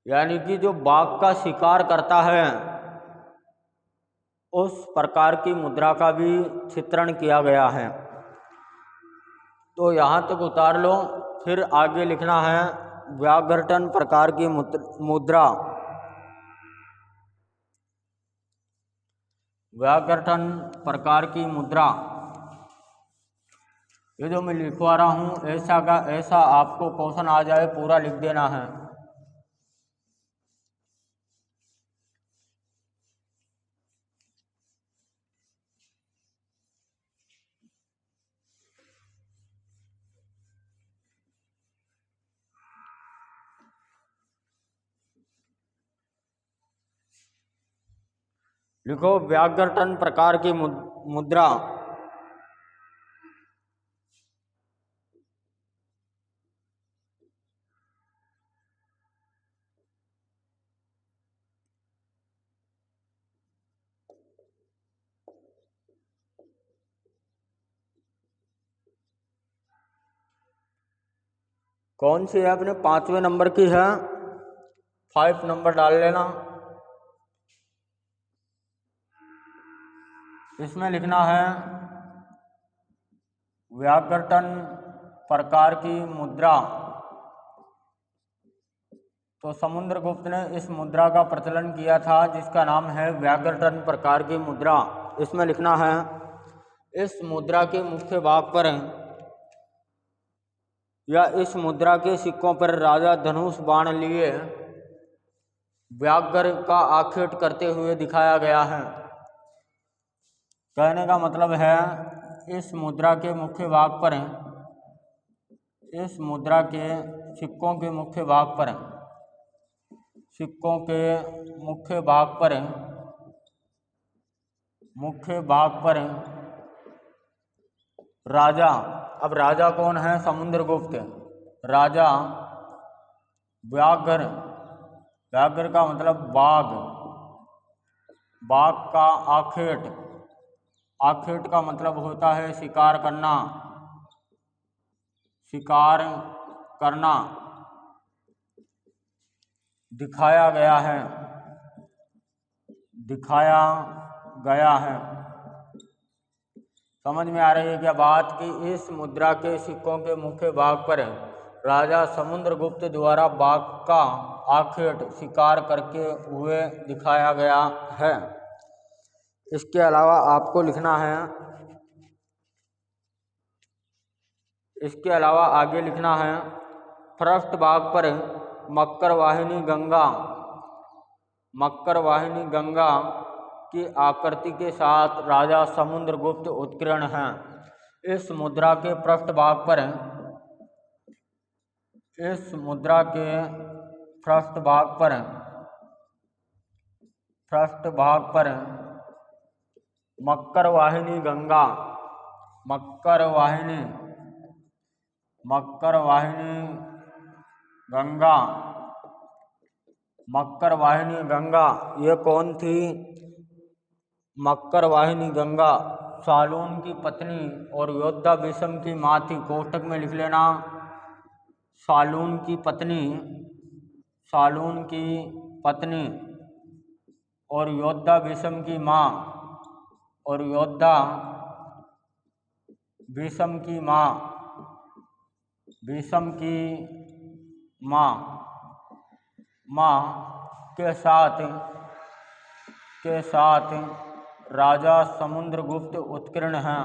यानी कि जो बाघ का शिकार करता है, उस प्रकार की मुद्रा का भी चित्रण किया गया है। तो यहाँ तक उतार लो। फिर आगे लिखना है व्याघ्रटन प्रकार की मुद्रा। व्याघ्रटन प्रकार की मुद्रा, ये जो मैं लिखवा रहा हूँ ऐसा का ऐसा आपको क्वेश्चन आ जाए पूरा लिख देना है। लिखो व्याघ्रटन प्रकार की मुद्रा। कौन सी है, अपने 5वें नंबर की है। 5 नंबर डाल लेना। इसमें लिखना है व्याकरण प्रकार की मुद्रा। तो समुद्रगुप्त ने इस मुद्रा का प्रचलन किया था जिसका नाम है व्याकरण प्रकार की मुद्रा। इसमें लिखना है इस मुद्रा के मुख्य भाग पर या इस मुद्रा के सिक्कों पर राजा धनुष बाण लिए व्याघ्र का आखेट करते हुए दिखाया गया है। कहने का मतलब है इस मुद्रा के मुख्य भाग पर, इस मुद्रा के सिक्कों के मुख्य भाग पर, सिक्कों के मुख्य भाग पर, मुख्य भाग पर राजा, अब राजा कौन है? समुद्रगुप्त। राजा व्याघ्र, व्याघ्र का मतलब बाघ, बाघ का आखेट, आखेट का मतलब होता है शिकार करना, शिकार करना, दिखाया गया है, दिखाया गया है। समझ में आ रही है क्या बात कि इस मुद्रा के सिक्कों के मुख्य भाग पर राजा समुद्रगुप्त द्वारा बाघ का आखेट शिकार करके हुए दिखाया गया है। इसके अलावा आपको लिखना है, इसके अलावा आगे लिखना है पृष्ठ भाग पर मकर वाहिनी गंगा, मकर वाहिनी गंगा की आकृति के साथ राजा समुद्रगुप्त उत्कीर्ण हैं। इस मुद्रा के पृष्ठ भाग पर, इस मुद्रा के पृष्ठ भाग पर, पृष्ठ भाग पर मकर वाहिनी गंगा, मकर वाहिनी, मकर वाहिनी गंगा, मकर वाहिनी गंगा ये कौन थी? मकर वाहिनी गंगा सालून की पत्नी और योद्धा भीष्म की माँ थी। कोष्टक में लिख लेना सालून की पत्नी, सालून की पत्नी और योद्धा भीष्म की माँ, और योद्धा भीष्म की माँ, भीष्म की माँ, माँ के साथ, के साथ राजा समुद्रगुप्त उत्कीर्ण हैं।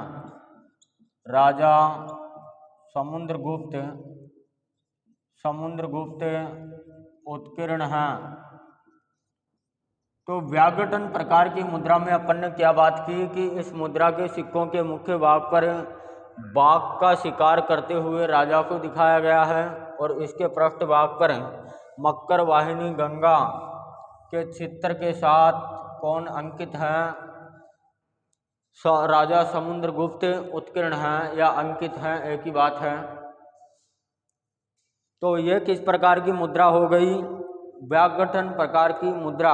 राजा समुद्रगुप्त, समुद्रगुप्त उत्कीर्ण हैं। तो व्याघ्रटन प्रकार की मुद्रा में अपन ने क्या बात की कि इस मुद्रा के सिक्कों के मुख्य भाग पर बाघ का शिकार करते हुए राजा को दिखाया गया है और इसके पृष्ठ भाग पर मकर वाहिनी गंगा के चित्र के साथ कौन अंकित है? राजा समुद्रगुप्त उत्कीर्ण हैं या अंकित हैं, एक ही बात है। तो यह किस प्रकार की मुद्रा हो गई? व्याघ्रटन प्रकार की मुद्रा।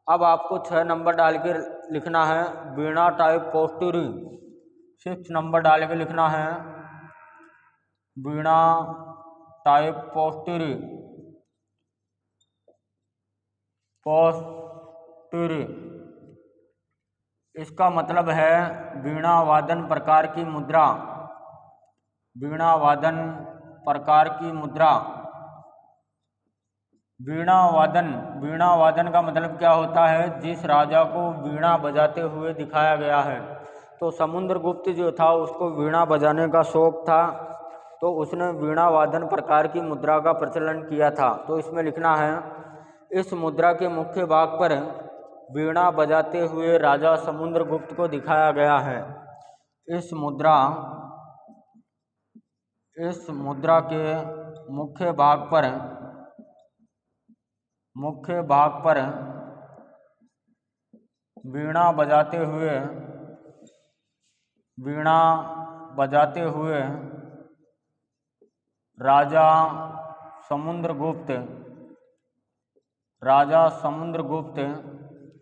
अब आपको 6 नंबर डाल के लिखना है वीणा टाइप पोस्टुरी, 6 नंबर डाल के लिखना है वीणा टाइप पोस्टुरी, पोस्टुरी। इसका मतलब है वीणा वादन प्रकार की मुद्रा, वीणा वादन प्रकार की मुद्रा। वीणा वादन, वीणा वादन का मतलब क्या होता है? जिस राजा को वीणा बजाते हुए दिखाया गया है। तो समुद्रगुप्त जो था उसको वीणा बजाने का शौक था, तो उसने वीणा वादन प्रकार की मुद्रा का प्रचलन किया था। तो इसमें लिखना है इस मुद्रा के मुख्य भाग पर वीणा बजाते हुए राजा समुद्रगुप्त को दिखाया गया है। इस मुद्रा, इस मुद्रा के मुख्य भाग पर, मुख्य भाग पर वीणा बजाते हुए, वीणा बजाते हुए राजा समुद्रगुप्त, राजा समुद्रगुप्त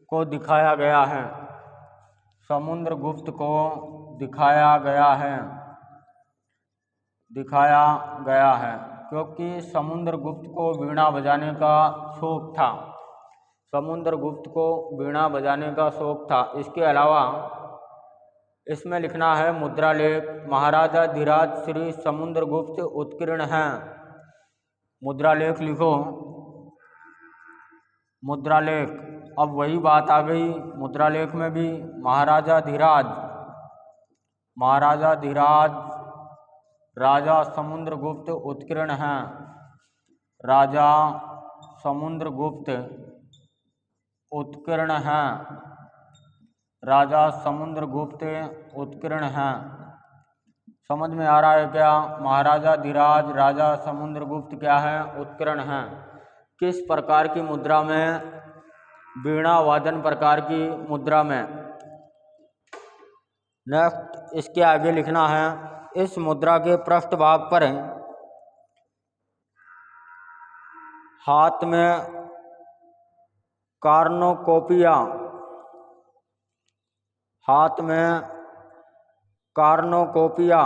को दिखाया गया है, समुद्रगुप्त को दिखाया गया है, दिखाया गया है। क्योंकि समुद्रगुप्त को वीणा बजाने का शौक था, समुद्रगुप्त को वीणा बजाने का शौक था। इसके अलावा इसमें लिखना है मुद्रालेख। महाराजा धीराज श्री समुद्रगुप्त उत्कीर्ण हैं। मुद्रालेख लिखो, मुद्रालेख। अब वही बात आ गई, मुद्रालेख में भी महाराजा धीराज राजा समुद्रगुप्त उत्कीर्ण हैं। राजा समुद्रगुप्त उत्कीर्ण हैं। राजा समुद्रगुप्त उत्कीर्ण हैं। समझ में आ रहा है क्या? महाराजा धीराज राजा समुद्रगुप्त क्या है? उत्कीर्ण हैं। किस प्रकार की मुद्रा में? वीणा वादन प्रकार की मुद्रा में। नेक्स्ट इसके आगे लिखना है, इस मुद्रा के पृष्ठ भाग पर हाथ में कार्नोकोपिया, हाथ में कार्नोकोपिया,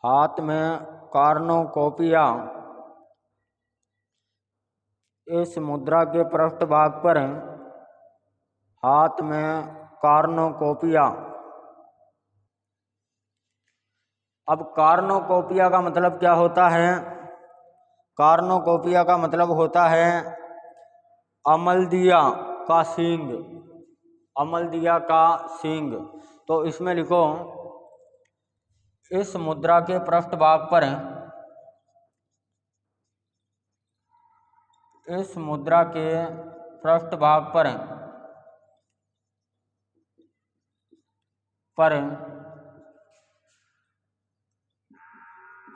हाथ में कार्नोकोपिया। इस मुद्रा के पृष्ठ भाग पर हाथ में कार्नोकोपिया। अब कार्नोकोपिया का मतलब क्या होता है? कार्नोकोपिया का मतलब होता है अमलदिया का सींग, अमलदिया का सींग। तो इसमें लिखो, इस मुद्रा के पृष्ठ भाग पर, इस मुद्रा के पृष्ठ भाग पर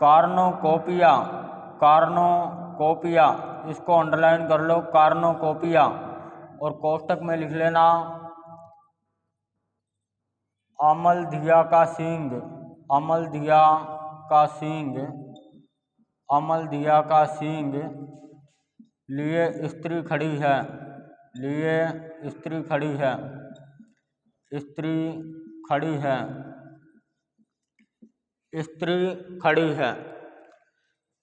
कार्नोकोपिया, कार्नोकोपिया, इसको अंडरलाइन कर लो, कार्नोकोपिया। और कोष्टक में लिख लेना अमलदिया का सींग, अमलदिया का सींग, अमलदिया का सींग लिए स्त्री खड़ी है, लिए स्त्री खड़ी है, स्त्री खड़ी है, स्त्री खड़ी है।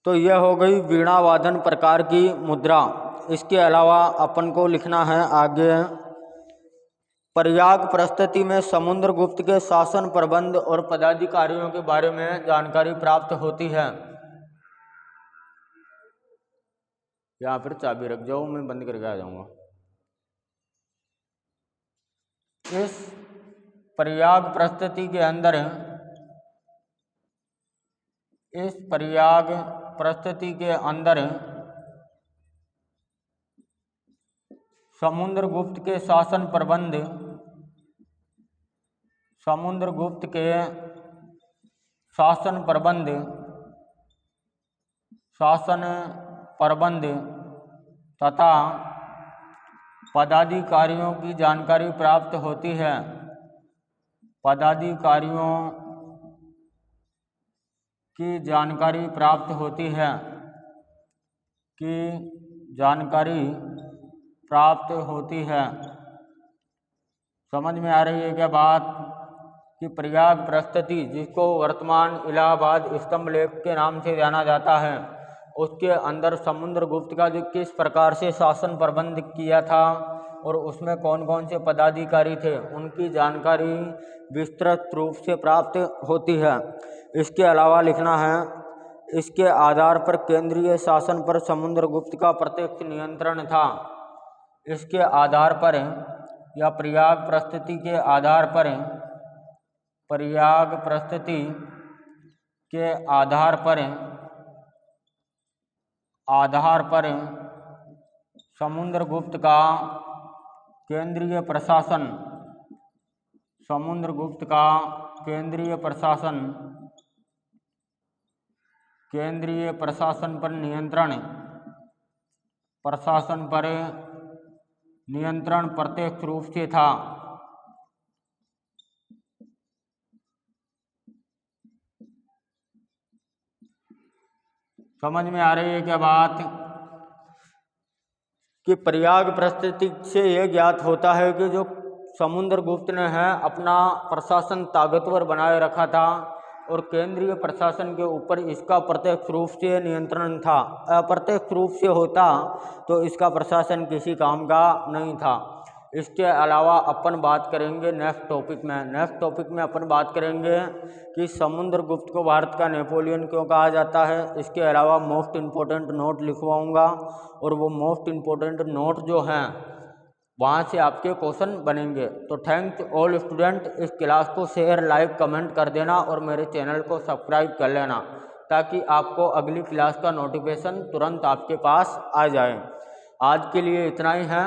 तो यह हो गई वीणा वादन प्रकार की मुद्रा। इसके अलावा अपन को लिखना है आगे, प्रयाग प्रस्तुति में समुद्रगुप्त के शासन प्रबंध और पदाधिकारियों के बारे में जानकारी प्राप्त होती है। यहाँ पर चाबी रख जाओ, मैं बंद करके आ जाऊंगा। इस प्रयाग प्रस्तुति के अंदर, इस प्रयाग प्रस्तुति के अंदर समुद्रगुप्त के शासन प्रबंध, समुद्रगुप्त के शासन प्रबंध, शासन प्रबंध तथा पदाधिकारियों की जानकारी प्राप्त होती है। पदाधिकारियों की जानकारी प्राप्त होती है, की जानकारी प्राप्त होती है। समझ में आ रही है क्या बात? कि प्रयाग प्रस्तुति, जिसको वर्तमान इलाहाबाद स्तंभ लेख के नाम से जाना जाता है, उसके अंदर समुद्रगुप्त का जो किस प्रकार से शासन प्रबंध किया था और उसमें कौन कौन से पदाधिकारी थे, उनकी जानकारी विस्तृत रूप से प्राप्त होती है। इसके अलावा लिखना है, इसके आधार पर केंद्रीय शासन पर समुद्रगुप्त का प्रत्यक्ष नियंत्रण था। इसके आधार पर या प्रयाग प्रस्तुति के आधार पर, प्रयाग प्रस्तुति के आधार पर समुद्रगुप्त का केंद्रीय प्रशासन, समुद्रगुप्त का केंद्रीय प्रशासन, केंद्रीय प्रशासन पर नियंत्रण, प्रशासन पर नियंत्रण प्रत्यक्ष रूप से था। समझ में आ रही है क्या बात? कि प्रयाग प्रस्तुति से यह ज्ञात होता है कि जो समुद्रगुप्त ने है अपना प्रशासन ताकतवर बनाए रखा था और केंद्रीय प्रशासन के ऊपर इसका प्रत्यक्ष रूप से नियंत्रण था। अप्रत्यक्ष रूप से होता तो इसका प्रशासन किसी काम का नहीं था। इसके अलावा अपन बात करेंगे नेक्स्ट टॉपिक में अपन बात करेंगे कि समुद्रगुप्त को भारत का नेपोलियन क्यों कहा जाता है। इसके अलावा मोस्ट इम्पोर्टेंट नोट लिखवाऊंगा और वो मोस्ट इम्पोर्टेंट नोट जो हैं वहाँ से आपके क्वेश्चन बनेंगे। तो थैंक्स ऑल स्टूडेंट, इस क्लास को शेयर लाइक कमेंट कर देना और मेरे चैनल को सब्सक्राइब कर लेना ताकि आपको अगली क्लास का नोटिफिकेशन तुरंत आपके पास आ जाए। आज के लिए इतना ही है।